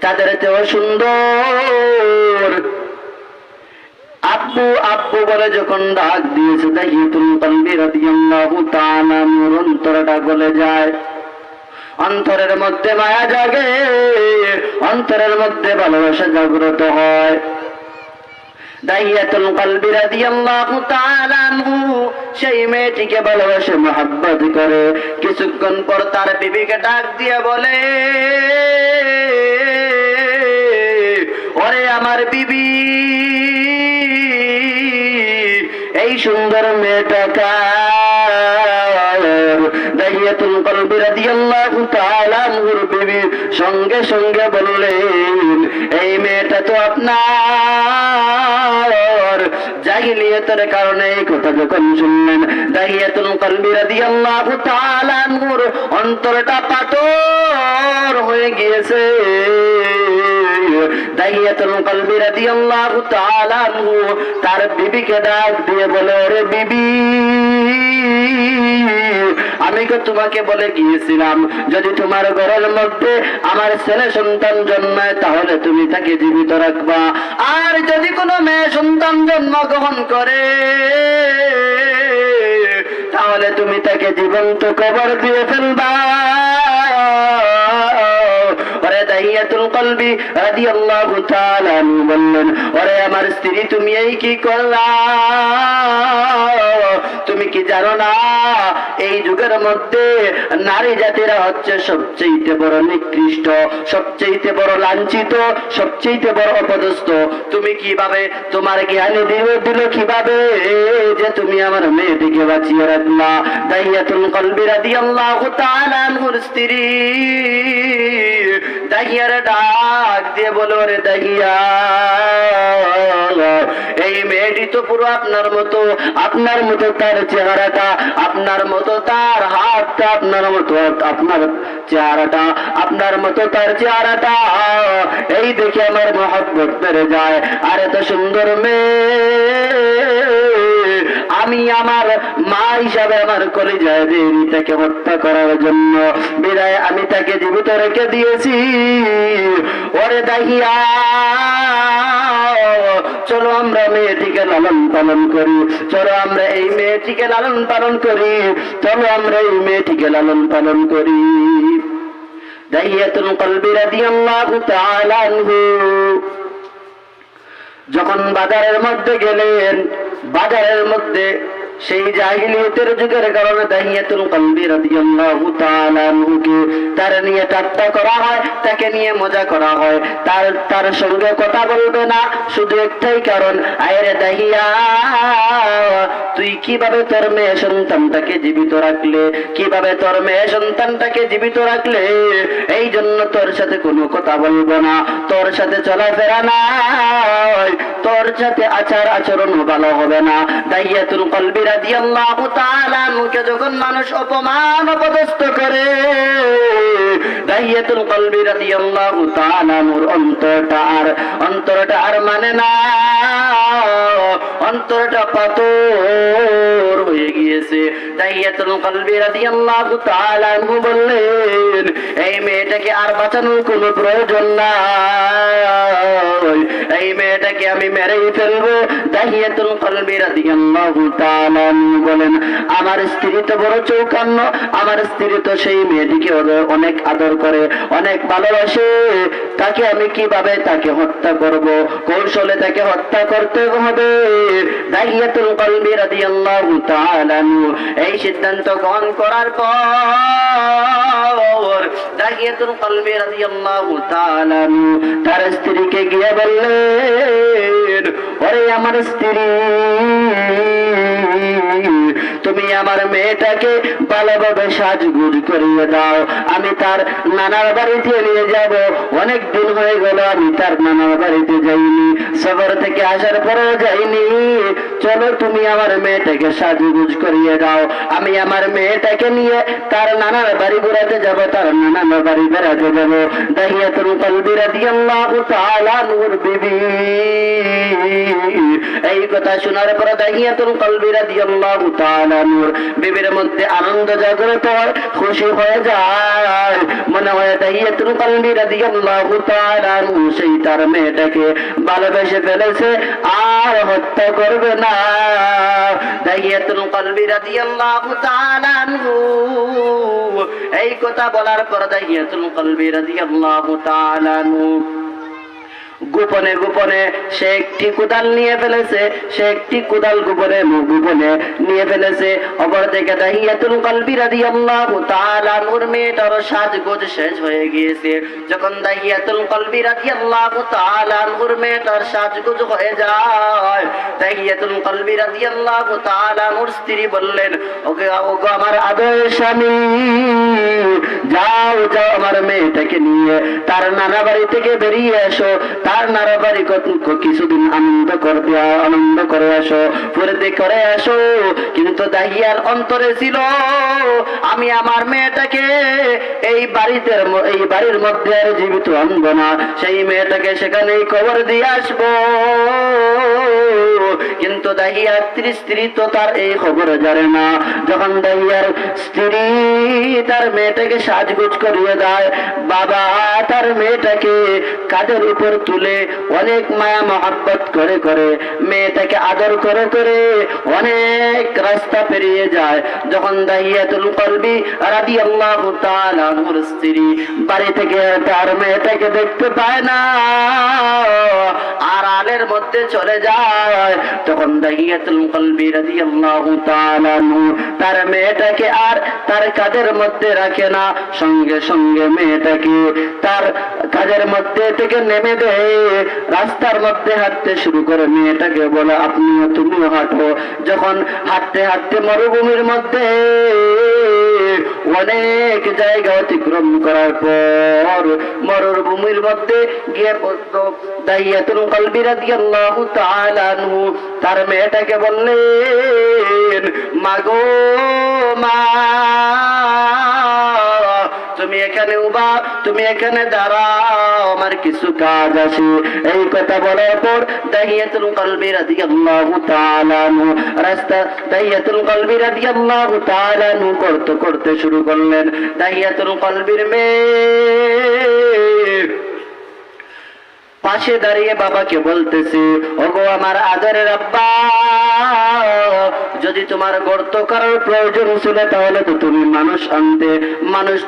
Speaker 1: চাঁদের চেয়েও সুন্দর, আব্বু আব্বু বলে যখন ডাক দিয়েছে, দাহিয়াতুল কলবি রাদিয়াল্লাহু তাআলা অন্তরটা গলে যায়, অন্তরের মধ্যে মায়া জাগে, অন্তরের মধ্যে ভালোবাসা জাগ্রত হয়। দাহিয়াতুল কলবি রাদিয়াল্লাহু তাআলা সেই মেয়েটিকে ভালোবাসে, মহব্বত করে। কিছুক্ষণ পর তার বিবিকে ডাক দিয়ে বলে, ওরে আমার বিবি, এই সুন্দর মেয়েটা কার? দাহিয়াতুল কলবি রাদিয়াল্লাহু তাআলা বিবি সঙ্গে সঙ্গে বললেন, এই মেয়েটা তো আপনার। জাহিলিয়াতের কারণে এই কথা যখন শুনলেন, দাহিয়াতুল কলবি রাদিয়াল্লাহু তাআলা অন্তরটা পাথর হয়ে গিয়েছে। দাহিয়াতুল কলবি রাদিয়াল্লাহু তাআলা তার বিবিকে ডাক দিয়ে বলে, ওরে বিবি, আমি তো তোমাকে বলে গিয়েছিলাম যদি তোমার ঘরের মধ্যে আমার ছেলে সন্তান জন্মায় তাহলে তুমি তাকে জীবিত রাখবা, আর যদি কোনো মেয়ে সন্তান জন্মগ্রহণ করে তাহলে তুমি তাকে জীবন্ত কবর দিয়ে ফেলবা। ওরে দাহিয়াতুল কলবি রাদিয়াল্লাহু তাআলা বললেন, ওরে আমার স্ত্রী, তুমি এই কি করলা? তুমি কি জানো না এই যুগের মধ্যে নারী জাতিরা হচ্ছে সবচেয়ে বড় নিকৃষ্ট, সবচেয়ে বড় লাঞ্ছিত, সবচেয়ে বড় অপদস্থ। তুমি কিভাবে, তোমার জ্ঞানে দিল কিভাবে যে তুমি আমার মেয়েটিকে বাঁচিয়ে রাখলা? দাহিয়াতুল কলবি রাদিয়াল্লাহু তাআলা আনহুর স্ত্রী দাহিয়ার ডাক দিয়ে বলো, রে দাহিয়া, এই মেয়েটি তো পুরো আপনার মতো, আপনার মতো তার চেহারাটা, আপনার মতো তার হাতটা, আপনার মতো আপনার চেহারাটা, আপনার মতো তার চেহারাটা, এই দেখে আমার মহব্বত বেড়ে যায়। আর এত সুন্দর মেয়ে আমি আমার মা হিসাবে আমার কলিজায় দেই তাকে হত্যা করার জন্য, বিদায় আমি তাকে জীবিত রেখে দিয়েছি। ওরে দাহিয়া, চলো আমরা মেয়েটিকে লালন পালন করি, চলো আমরা এই মেয়েটিকে লালন পালন করি, চলো আমরা এই মেয়েটিকে লালন পালন করি। দাহিয়াতুল কলবি রাদিয়াল্লাহু তাআলা আনহু যখন বাজারের মধ্যে গেলেন, বাজারের মধ্যে সেই জাহিলিয়াতের যুগের কারণে দাহিয়াতুল কলবি রাদিয়াল্লাহু তাআলা আনহুকে তার নিয়ে ঠাট্টা করা হয়, তাকে নিয়ে মজা করা হয়, তার সঙ্গে কথা বলবে না, শুধু একটাই কারণ, আরে দাহিয়া, তুই কিভাবে তোর মেয়ে সন্তানটাকে জীবিত রাখলে, কিভাবে তোর মেয়ে সন্তানটাকে জীবিত রাখলে, এই জন্য তোর সাথে কোনো কথা বলবো না, তোর সাথে চলাফেরা নাই, তোর সাথে আচার আচরণ ভালো হবে না। দাহিয়াতুল কলবি রাদিয়াল্লাহু তাআলা আনহুকে যখন মানুষ অপমান অপদস্থ করে, দাহিয়াতুল কলবি রাদিয়াল্লাহু তাআলা আনহুর অন্তরটা আর মানে না, অন্তরটা পাথর হয়ে গিয়েছে। দাহিয়াতুল কলবি রাদিয়াল্লাহু তাআলা আনহু বললেন, এই মেয়েটাকে আর বাঁচানোর কোনো প্রয়োজন নাই, এই মেয়েটাকে আমি মেরেই ফেলবো। দাহিয়াতুল কলবি রাদিয়াল্লাহু তাআলা আনহু বলেন, আমার স্ত্রী তো বড় চৌকান্ন, আমার স্ত্রী তো সেই মেয়েটিকে অনেক আদর করে, অনেক ভালোবাসে, তাকে আমি কিভাবে তাকে হত্যা করব? কৌশলে তাকে হত্যা করতে হবে। দাহিয়াতুল কলবি রাদিয়াল্লাহু তাআলা আনহু এই সিদ্ধান্ত গ্রহণ করার পর দাহিয়াতুল কলবি রাদিয়াল্লাহু তাআলা আনহু তার স্ত্রীকে গিয়ে বললেন, ওরে আমার স্ত্রী, তুমি আমার মেয়েটাকে ভালোভাবে সাজগুজ করিয়ে দাও, আমি তার নানার বাড়িতে নিয়ে যাব, অনেক দিন হয়ে গেল আমি তার নানার বাড়িতে যাইনি, সফর থেকে আসার পরেও যাইনি, চলো তুমি আমার মেয়েটাকে সাজুগুজ করিয়ে দাও, আমি আমার মেয়েটাকে নিয়ে তার নানার বাড়ি ঘুরাতে যাব, তার নানার বাড়ি বেড়াতে যাব। দাহিয়াতুল কলবি রাদিয়াল্লাহু তাআলা নূর বিবি এই কথা শোনার পর দাহিয়াতুল কলবি রাদিয়াল্লাহু তাআলা নূর বিবির মধ্যে আনন্দ জাগ্রত হয়, খুশি হয়ে যায়। মনে হয় দাহিয়াতুল কলবি রাদিয়াল্লাহু তাআলা নূর সেই তার মেয়েটাকে ভালোবেসে ফেলেছে, আর হত্যা করবে না। দাহিয়াতুল কলবি রাদিয়াল্লাহু তাআলা নূর এই কথা বলার পর দাহিয়াতুল কলবি রাদিয়াল্লাহু তাআলা নূর গোপনে গোপনে সে একটি কোদাল নিয়ে ফেলেছে, সে একটি কোদাল গোপনে নিয়ে ফেলেছে। অপর থেকে দাহিয়াতুল কলবি রাদিয়াল্লাহু তাআলা নূর মেয়েটার সাজগোজ শেষ হয়ে গিয়েছে। যখন দাহিয়াতুল কলবি রাদিয়াল্লাহু তাআলা নূর মেয়েটার সাজগোজ হয়ে যায়, দাহিয়াতুল কলবি রাদিয়াল্লাহু তাআলা নূর স্ত্রী বললেন, ওকে ওগো আমার আদরের স্বামী, যাও যাও আমার মেয়েটাকে নিয়ে তার নানা বাড়ি থেকে বেরিয়ে এসো, তার নানা বাড়ি কিছুদিন আনন্দ করে আসো, ফুর্তি করে আসো। কিন্তু দাহিয়ার অন্তরে ছিল, আমি আমার মেয়েটাকে এই বাড়ির মধ্যে আর জীবিত আনবো না, সেই মেয়েটাকে সেখানেই কবর দিয়ে আসবো। কিন্তু দাহিয়ার স্ত্রী তো তার এই খবর জানে না। যখন দাহিয়ার স্ত্রী তার মেয়েটাকে সাজগোজ করিয়ে দেয়, বাবা তার মেয়েটাকে কাঁধের উপর তুলে অনেক মায়া মহব্বত করে করে মেয়েটাকে আদর করে করে অনেক রাস্তা পেরিয়ে যায়। যখন দাহিয়াতুল কলবি রাদিয়াল্লাহু তাআলা নূর স্ত্রী বাড়ি থেকে তার মেয়েটাকে দেখতে পায় না, আড়ালের মধ্যে চলে যায়, তখন দাহিয়াতুল কলবি রাদিয়াল্লাহু তাআলা নূর তার মেয়েটাকে আর তার কাঁধের মধ্যে রাখে না, সঙ্গে সঙ্গে মেয়েটাকে তার কাঁধের মধ্যে থেকে নেমে দেয়, রাস্তার মধ্যে হাঁটতে শুরু করে। মেয়েটাকে বলে, তুমিও হাঁটো। যখন হাঁটতে হাঁটতে মরুভূমির মধ্যে অনেক জায়গা অতিক্রম করার পর মরুভূমির মধ্যে গিয়ে পড়তো, দাহিয়াতুল কলবি রাদিয়াল্লাহু তাআলা আনহু তার মেয়েটাকে বললেন, মাগো মা, তুমি এখানে উবা, তুমি এখানে দাঁড়াও, আমার কিছু কাজ আছে। এই কথা বলার পর দাহিয়াতুল কলবি রাদিয়াল্লাহু তাআলা আনহু দাহিয়াতুল কলবি রাদিয়াল্লাহু তাআলা আনহু করতে শুরু করলেন। দাহিয়াতুল কলবির মেয়ে পাশে দাঁড়িয়ে বাবাকে বলতেছে, ওগো আমার আদরের আব্বা, যদি তোমার গর্ত করার প্রয়োজন ছিল তাহলে তো তুমি মানুষ আনতে, মানুষ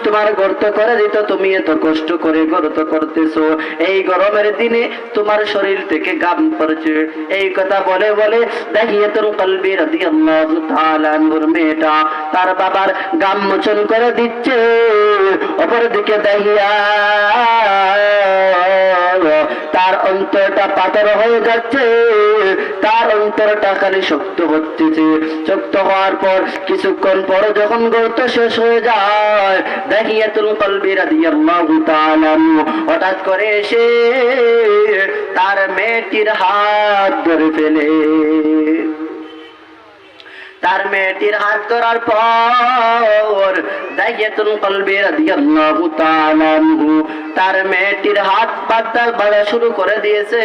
Speaker 1: তোমার গর্ত করে দিত, তুমি এত কষ্ট করে গর্ত করতেছো, এই গরমের দিনে তোমার শরীর থেকে ঘাম পড়ছে। এই কথা বলে বলে দাহিয়াতুল কলবি রাদিয়াল্লাহু তাআলা আনহুর মেয়েটা তার বাবার ঘাম মোচন করে দিচ্ছে। অপরদিকে দাহিয়া তার অন্তরটা পাথর হয়ে যাচ্ছে, তার অন্তরটা খালি শক্ত হচ্ছে। শক্ত হওয়ার পর কিছুক্ষণ পর যখন গর্ত শেষ হয়ে যায়, দাহিয়াতুল কলবি রাদিয়াল্লাহু তাআলা হঠাৎ করে এসে তার মেয়েটির হাত ধরে ফেলে। তার মেয়েটির হাত ধরার পর দাহিয়াতুল কলবি রাদিয়াল্লাহু তাআলা আনহু তার মেয়েটির হাত বাঁধা শুরু করে দিয়েছে।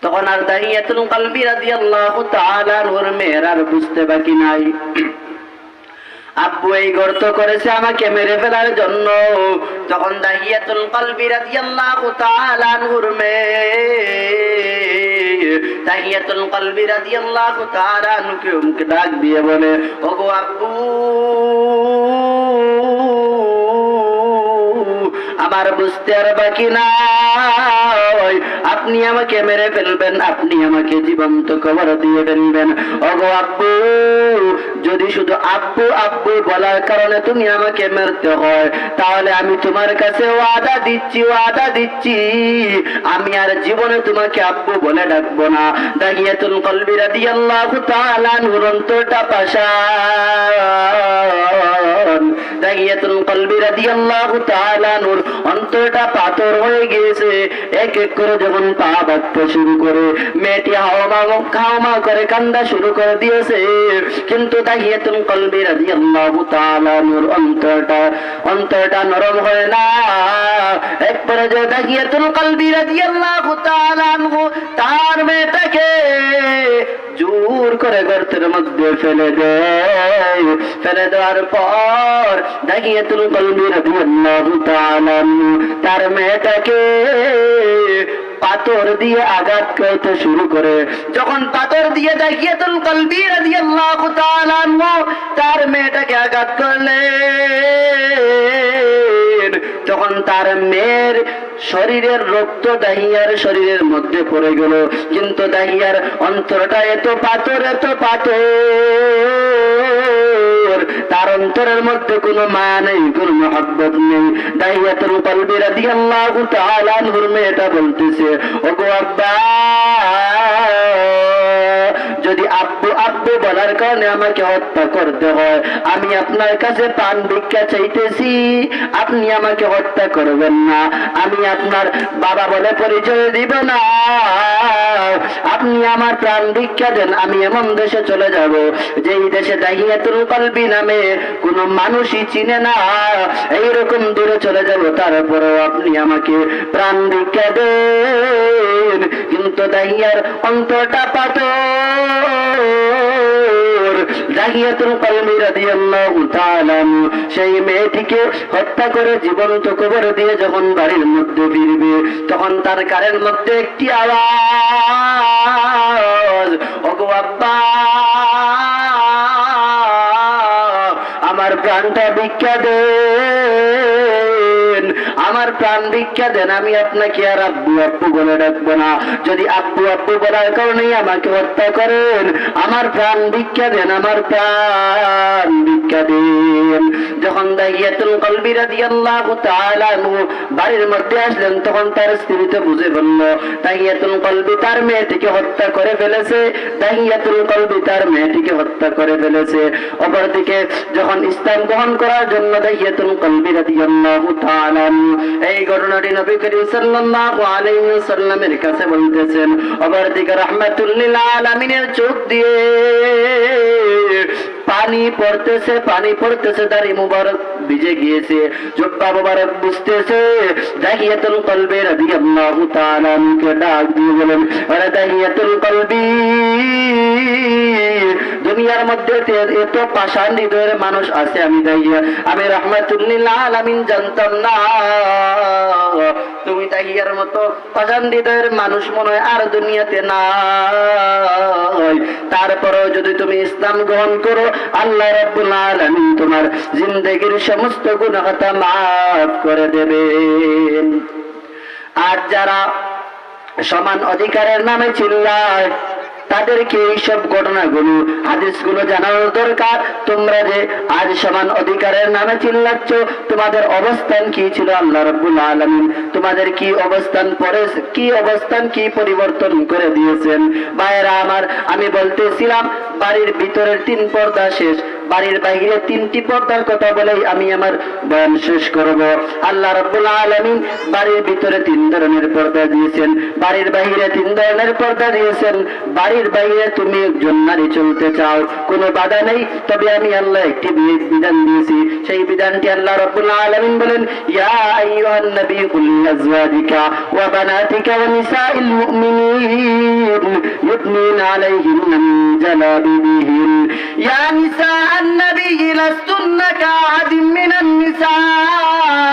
Speaker 1: তখন আর দাহিয়াতুল কলবি রাদিয়াল্লাহু তাআলা আনহুর মেয়ের আর বুঝতে বাকি নাই, আব্বু এই গর্ত করেছে আমাকে মেরে ফেলার জন্য। তখন দাহিয়াতুল কলবি রাদিয়াল্লাহু তাআলা আনহুর দাহিয়াতুল কলবি রাদিয়াল্লাহু তাআলা আনহুকে ডাক দিয়ে বলে, ওগো আব্বু, আমার বুঝতে আর বাকি নাই, আপনি আমাকে মেরে ফেলবেন, আপনি আমাকে জীবন্ত কবর দিয়ে ফেলবেন। ওগো আব্বু, যদি শুধু আব্বু আব্বু বলার কারণে তুমি আমাকে মারতে হয়, তাহলে আমি তোমার কাছে ওয়াদা দিচ্ছি আমি আর জীবনে তোমাকে আব্বু বলে ডাকবো না। দাহিয়াতুল কলবি রাদিয়াল্লাহু তাআলা আনহুর অন্তরটা পাষাণ, দাহিয়াতুল কলবি রাদিয়াল্লাহু তাআলা নূর অন্তরটা পাথর হয়ে গিয়েছে। এক এক করে যখন পা বাঁধতে শুরু করে মেয়েটি হাওমা করে কান্দা শুরু করে দিয়েছে, কিন্তু দাহিয়াতুল কলবি রাদিয়াল্লাহু তাআলা নূর অন্তরটা নরম হয় না। একবারে যে দাহিয়াতুল কলবি রাদিয়াল্লাহু তাআলা আনহু তার মেয়েটাকে জোর করে গর্তের মধ্যে ফেলে দেয়। ফেলে দেওয়ার পর দাহিয়াতুল কলবি রাদিয়াল্লাহু তাআলা তার মেয়েটাকে পাথর দিয়ে আঘাত করতে শুরু করে। যখন পাথর দিয়ে দাহিয়াতুল কলবি রাদিয়াল্লাহু তাআলা তার মেয়েটাকে আঘাত করলেন, তখন তার মেয়ের শরীরের রক্ত দাহিয়ার শরীরের মধ্যে পড়ে গেল। কিন্তু দাহিয়ার অন্তরটা এত পাথর, তার অন্তরের মধ্যে কোনো মায়া নেই, কোনো মহব্বত নেই। দাহিয়াতুল কলবি রাদিয়াল্লাহু তাআলা আনহুর মেয়েটা বলতেছে, ওগো আব্বা, যদি আব্বু আব্বু বলার কারণে আমাকে হত্যা করতে হয়, আমি আপনার কাছে প্রাণ ভিক্ষা চাইতেছি, আপনি আমাকে হত্যা করবেন না। আমি আপনার বাবা বলে পরিচয় দিব না, আপনি আমার প্রাণ ভিক্ষা দেন। আমি এমন দেশে চলে যাব যেই দেশে দাহিয়াতুল কলবি নামে কোনো মানুষই চিনে না, এইরকম দূরে চলে যাব, তারপরেও আপনি আমাকে প্রাণ ভিক্ষা দেন। কিন্তু দাহিয়ার অন্তরটা পাথর। দাহিয়াতুল কলবি রাদিয়াল্লাহু তাআলা সেই মেয়েটিকে হত্যা করে জীবন্ত কবর দিয়ে যখন বাড়ির মধ্যে ফিরবে, তখন তার কানের মধ্যে একটি আওয়াজ, ওগো আব্বা, আমার প্রাণটা ভিক্ষা দেন, আমার প্রাণ ভিক্ষা দেন। আমি আপনাকে আর আব্বু আব্বু বলে ডাকবো না। যদি আব্বু আব্বু বলার কারণেই আমাকে হত্যা করেন, আমার প্রাণ ভিক্ষা দেন, আমার প্রাণ ভিক্ষা দেন। যখন দাহিয়াতুল কলবি রাদিয়াল্লাহু তাআলা বাড়ির মধ্যে আসলেন, তখন তার স্ত্রী তো বুঝে বলল দাহিয়াতুল কলবি তার মেয়েটিকে হত্যা করে ফেলেছে, দাহিয়াতুল কলবি তার মেয়েটিকে হত্যা করে ফেলেছে। অপরদিকে যখন ইসলাম গ্রহণ করার জন্য দাহিয়াতুল কলবি রাদিয়াল্লাহু তাআলা এই ঘটনাটি নবী করিম সাল্লাল্লাহু আলাইহি ওয়াসাল্লামের কাছে বলতেছেন, অপরদিকে রাহমাতুল লিল আলামিনের চোখ দিয়ে পানি পড়তেছে, দাড়ি মুবারক ভিজে গিয়েছে, জুব্বা মুবারক বুঝতেছে। দাহিয়াতুল কলবি রাদিয়াল্লাহু তাআলা কে ডাক দিয়ে বলেন, আরে দাহিয়াতুল কলবি, দুনিয়ার মধ্যে এত পাষাণ হৃদয়ের মানুষ আছে, আমি রাহমাতুল লিল আলামিন জানতাম না। তুমি দাহিয়ার মতো পাষাণ হৃদয়ের মানুষ মনে হয় আর দুনিয়াতে নাই। তারপরেও যদি তুমি ইসলাম গ্রহণ করো, আল্লাহ রাব্বুল আলামিন তোমার জিন্দেগির সমস্ত গুনাহ মাফ করে দেবেন। আর যারা সমান অধিকারের নামে চিল্লায়, তাদেরকে এইসব ঘটনাগুলো হাদিসগুলো জানানো দরকার। তোমরা যে আজ সমান অধিকারের নামে চিল্লাচ্ছ, তোমাদের অবস্থান কি ছিল? আল্লাহ রাব্বুল আলামিন তোমাদের কি অবস্থান কি পরিবর্তন করে দিয়েছেন। ভাইয়েরা আমার, আমি বলতেছিলাম বাড়ির ভিতরের 3 পর্দা শেষ, বাড়ির বাইরে 3টি পর্দার কথা বলেই আমি আমার বয়ান শেষ করব। আল্লাহ রাব্বুল আলামিন বাড়ির ভিতরে 3 ধরনের পর্দা দিয়েছেন, বাড়ির বাইরে 3 ধরনের পর্দা দিয়েছেন। বাড়ির বাইরে তুমি একজন নারী চলতে চাও, কোনো বাধা নেই, তবে আমি আল্লাহ একটি বিধান দিয়েছি। সেই বিধানটি আল্লাহ রাব্বুল আলামিন বলেন, ইয়া আইয়ুহান নবী কুল আজওয়াজিকা ওয়া বানাতিকা ওয়া নিসাইল মুমিনিন ইউদনিনা আলাইহিন্না মিন জালাবিবিহিন। ইয়া নিসা النبي لستن كأحد من النساء।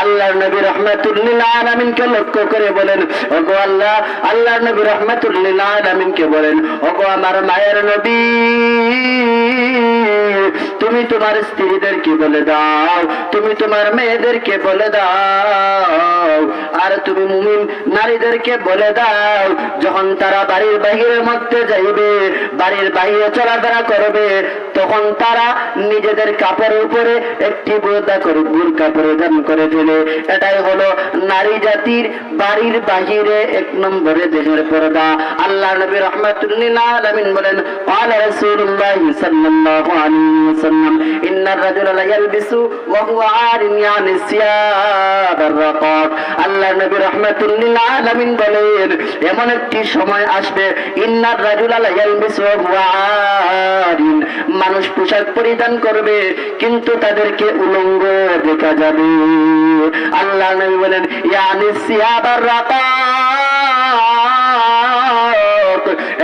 Speaker 1: আল্লাহর নবী রাহমাতুল লিল আলামিনকে লক্ষ্য করে বলেন, ওগো আল্লাহ, আল্লাহর নবী রাহমাতুল লিল আলামিনকে বলেন, ওগো আমার মায়ের নবী, তুমি তুমি তোমার স্ত্রীদেরকে বলে দাও, তুমি তোমার মেয়েদেরকে বলে দাও, আর তুমি মুমিন নারীদেরকে বলে দাও, যখন তারা বাড়ির বাহিরের মধ্যে যাইবে, বাড়ির বাহিরে চলাফেরা করবে, তখন তারা নিজেদের কাপড়ের উপরে একটি বোরকা পরিধান করে ফেলে। এটাই হলো নারী জাতির বাড়ির বাহিরে এক নম্বরে দেহের পর্দা। আল্লাহ নবী রাহমাতুল লিল আলামিন বলেন, ক্বালা রাসূলুল্লাহ সাল্লাল্লাহু আলাইহি ওয়াসাল্লাম, ইন্নার রাজুলা লা ইয়ালবিসু ওয়া হুয়া আরিন ইয়ানি সিয়াবার রাকাব। আল্লাহ নবী রাহমাতুল লিল আলামিন বলেন, এমন একটি সময় আসবে, ইন্নার রাজুলা লা ইয়ালবিসু ওয়া হুয়া আরিন, মানুষ পোশাক পরিধান করবে কিন্তু তাদেরকে উলঙ্গ দেখা যাবে। আল্লাহ নবী বলেন, ইয়ানি সিয়াবার রাকাব,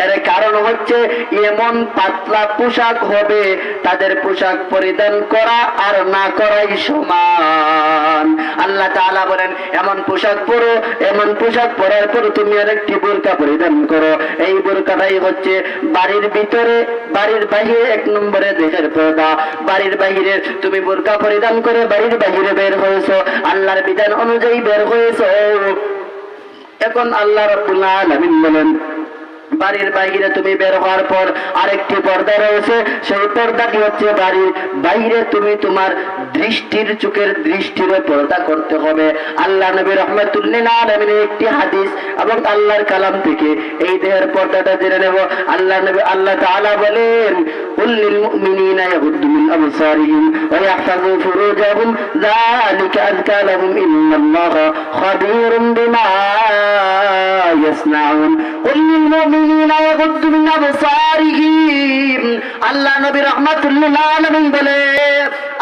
Speaker 1: এর কারণ হচ্ছে এমন পাতলা পোশাক হবে, তাদের পোশাক পরিধান করা আর না করাই সমান। আল্লাহ তাআলা বলেন, এমন পোশাক পরো, এমন পোশাক পরার পর তুমি আরেকটি বোরকা পরিধান করো। এই বোরকাটাই হচ্ছে বাড়ির ভিতরে, বাড়ির বাহিরে এক নম্বরে দেহের পর্দা। বাড়ির বাহিরে তুমি বোরকা পরিধান করে বাড়ির বাহিরে বের হয়েছো, আল্লাহর বিধান অনুযায়ী বের হয়েছো। এখন আল্লাহ রাব্বুল আলামিন বলেন, বাড়ির বাইরে তুমি বের হওয়ার পর আরেকটি পর্দা রয়েছে, সেই পর্দাটি হচ্ছে বাড়ির বাইরে তুমি তোমার দৃষ্টির, চোখের দৃষ্টির পর্দা করতে হবে। আল্লাহ নবী রাহমাতুল লিল আলামিনের একটি হাদিস এবং আল্লাহর কালাম থেকে এই দেহের পর্দাটা জেনে নেব। আল্লাহ তাআলা বলেন, কুল লিল মুমিনিনা ইয়াগুদ্দু মিন আবসারিহিম ওয়া ইয়াহফাযু ফুরুজাহুম যালিকা আযকা লাহুম ইন্নাল্লাহা খাবীরুম বিমা ইয়াসনাউন। কুল লিল মুমিনিনা ইয়াগুদ্দু মিন আবসারিহিম। আল্লাহ নবী রাহমাতুল লিল আলামিন বলে,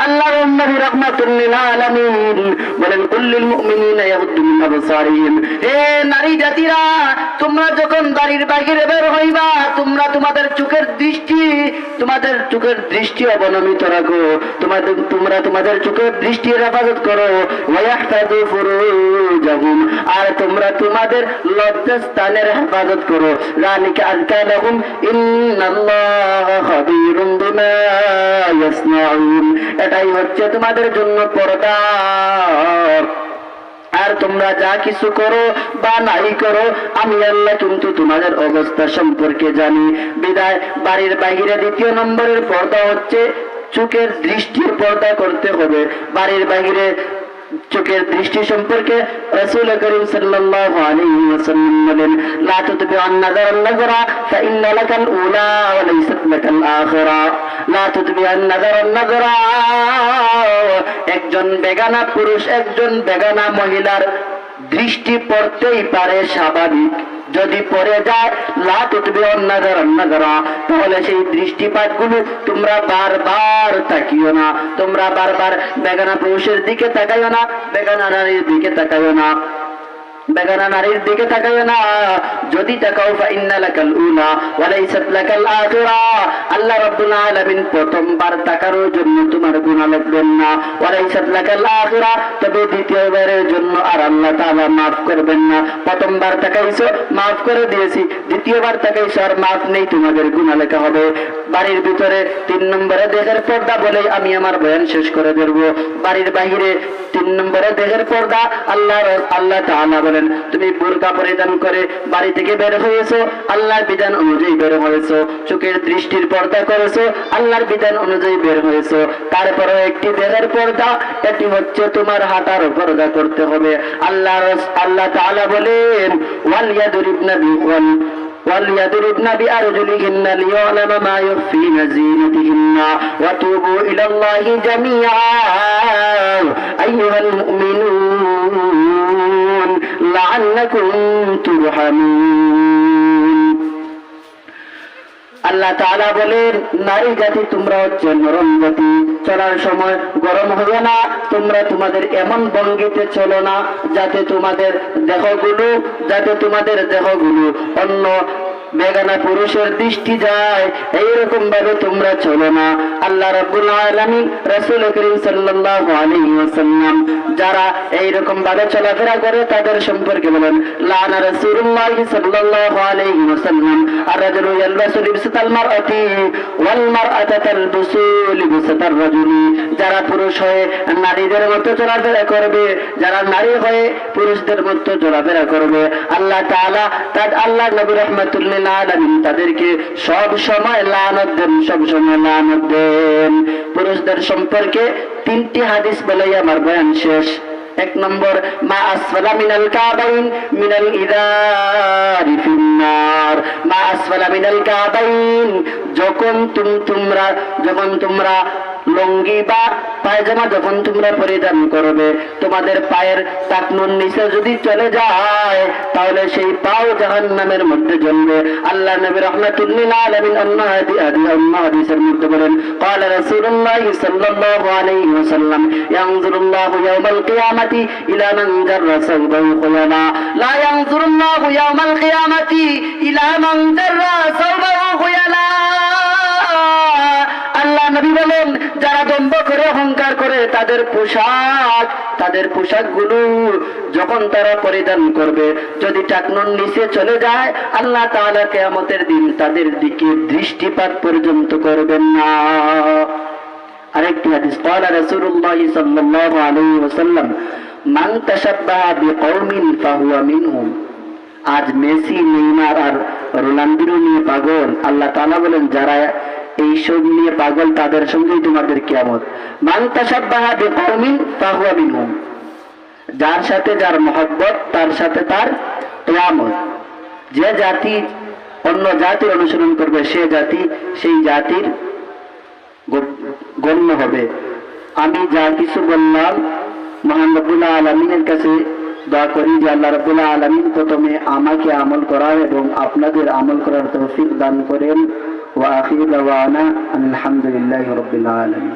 Speaker 1: আল্লাহর নবী রাহমাতুল লিল আলামিন বলেন, কুল লিল মুমিনিনা ইয়াগুদ্দু মিন আবসারিহিম, হে নারী জাতিরা, তোমরা যখন বাড়ির বাইরে বের হইবা, তোমরা তোমাদের চোখের দৃষ্টি অবনমিত রাখো, তোমরা তোমাদের চোখের দৃষ্টির হেফাজত করো। ওয়াহফাযু ফুরুজাহুম, আর তোমরা তোমাদের লজ্জাস্থানের হেফাজত করো। যালিকা আযকা লাহুম ইন্নাল্লাহা খাবীরুম বিমা ইয়াসনাউন, এটাই হচ্ছে তোমাদের জন্য পর্দা। আর তোমরা যা কিছু করো বা নাই করো, আমি আল্লাহ কিন্তু তোমাদের অবস্থা সম্পর্কে জানি। বিদায় বাড়ির বাইরে দ্বিতীয় নম্বরের পর্দা হচ্ছে চোখের দৃষ্টির পর্দা করতে হবে। বাড়ির বাইরে চোখের দৃষ্টি সম্পর্কে রাসূল করিম সাল্লাল্লাহু আলাইহি ওয়াসাল্লাম বলেন, লা তুতবি'আন নাযারা ফাইন্না লাকাল উলা ওয়া লাইসাত লাকাল আখিরা। লা তুতবি'আন নাযারা, একজন বেগানা পুরুষ একজন বেগানা মহিলার দৃষ্টি পড়তেই পারে, স্বাভাবিক। যদি পড়ে যায় লা তুতবি'আন নাযারা, তাহলে সেই দৃষ্টিপাত গুলো তোমরা বারবার তাকিও না, তোমরা বারবার বেগানা পুরুষের দিকে তাকাইও না, বেগানা নারীর দিকে তাকাইও না, বেগানা নারীর দিকে তাকাইও না। যদি তাকাও ফাইন্না লাকাল উলা ওয়া লাইসাত লাকাল আখিরা, আল্লাহ রাব্বুল আলামিন প্রথমবার তাকানোর জন্য তোমার গুনাহ লিখবেন না। ওয়া লাইসাত লাকাল আখিরা, তবে দ্বিতীয়বারের জন্য আর আল্লাহ তাআলা maaf করবেন না। প্রথমবার তাকাইছো, maaf করে দিয়েছি, দ্বিতীয়বার তাকাইছো আর maaf নেই, তোমাদের গুনাহ লেখা হবে। বাড়ির ভিতরে 3 নম্বরে দেহের পর্দা বলে আমি আমার বয়ান শেষ করে দেব। বাড়ির বাইরে 3 নম্বরে দেহের পর্দা। আল্লাহ তাআলা বলেন, তুমি বোরকা পরিধান করে বাড়ি থেকে বের হয়েছো, আল্লাহর বিধান অনুযায়ী বের হয়েছো, চোখের দৃষ্টির পর্দা করেছো, আল্লাহর বিধান অনুযায়ী বের হয়েছো। তারপরে একটি দেহের পর্দা, এটি হচ্ছে তোমার হাঁটার পর্দা করতে হবে। আল্লাহ তাআলা বলেন, وَلْيَضْرِبْنَ بِأَرْجُلِهِنَّ لِيُعْلَمَ مَا يُخْفِينَ زِينَتِهِنَّ وَتُوبُوا إِلَى اللَّهِ جَمِيعًا أَيُّهَا الْمُؤْمِنُونَ لَعَلَّكُمْ تُرْحَمُونَ। আল্লাহ তাআলা বলেন, নারী জাতি তোমরা হচ্ছে নরম জাতি, চলার সময় গরম হবে না, তোমরা তোমাদের এমন ভঙ্গিতে চলো না যাতে তোমাদের দেহগুলো অন্য বেগানা পুরুষের দৃষ্টি যায়, এইরকম ভাবে তোমরা চলো না। আল্লাহ রাব্বুল আলামিন রাসূল করিম সাল্লাল্লাহু আলাইহি ওয়াসাল্লাম যারা এইরকম ভাবে চলাফেরা করে তাদের সম্পর্কে বলেন, লানা রাসূলুল্লাহ সাল্লাল্লাহু আলাইহি ওয়াসাল্লাম আর-রাজুলু ইয়ালবাসু লিবসাতাল মারআতি ওয়াল মারআতু তালবাসু লিবসাতার রাজুলি। যারা পুরুষ হয়ে নারীদের মতো চলাফেরা করবে, যারা নারী হয়ে পুরুষদের মতো চলাফেরা করবে, আল্লাহ তাআলা আল্লাহ নবী রাহমাতুল লিল আলামিন তাদেরকে সব সময় লানত দেন, সব সময় লানত দেন। পুরুষদের সম্পর্কে 3টি হাদিস বলেই আমার বয়ান শেষ। 1 নম্বর, মা আসফালা মিনাল কাবাইন মিনাল ইদারি ফিন্নার। মা আসফালা মিনাল কাবাইন, যখন তোমরা লুঙ্গি বা পায়জামা যখন তোমরা পরিধান করবে, তোমাদের পায়ের টাকনুর নিচে যদি চলে যায় তাহলে সেই পাও জাহান্নামের মধ্যে জ্বলবে। আল্লাহ নবী রাহমাতুল লিল আলামিন অন্য হাদিসের মধ্যে বলেন, قال رسول الله صلى الله عليه وسلم ينظر الله يوم القيامة إلى من جر ثوبه خيلاء لا ينظر الله يوم القيامة إلى من جر ثوبه خيلاء। আল্লাহ নবী বলেন, যারা দম্ভ করে অহংকার করে তাদের পোশাকগুলো যখন তারা পরিধান করবে যদি টাকনুর নিচে চলে যায়, আল্লাহ তাআলা কিয়ামতের দিন তাদের দিকে দৃষ্টিপাত পর্যন্ত করবেন না। আরেকটি হাদিস, قال رسول الله صلى الله عليه وسلم من تشبه بقوم فهو منهم। আজ মেসি, নেইমার আর রোনালদো নিয়ে পাগল, আল্লাহ তাআলা বলেন যারা এইসব নিয়ে পাগল তাদের সঙ্গেই তোমাদের কিয়ামত। মান তাশাব্বাহা বিকওমিন ফাহুয়া মিনহুম, যার সাথে যার মহব্বত তার সাথে তার কিয়ামত। যে জাতি অন্য জাতির অনুসরণ করবে সেই জাতির গণ্য হবে। আমি যা কিছু বললাম মহান রব্বুল আলামিনের কাছে দোয়া করি যে আল্লাহ রাব্বুল আলামিন প্রথমে আমাকে আমল করার এবং আপনাদের আমল করার তৌফিক দান করেন। ওয়া আখিরু দাওয়ানা আলহামদুলিল্লাহি রাব্বিল আলামিন।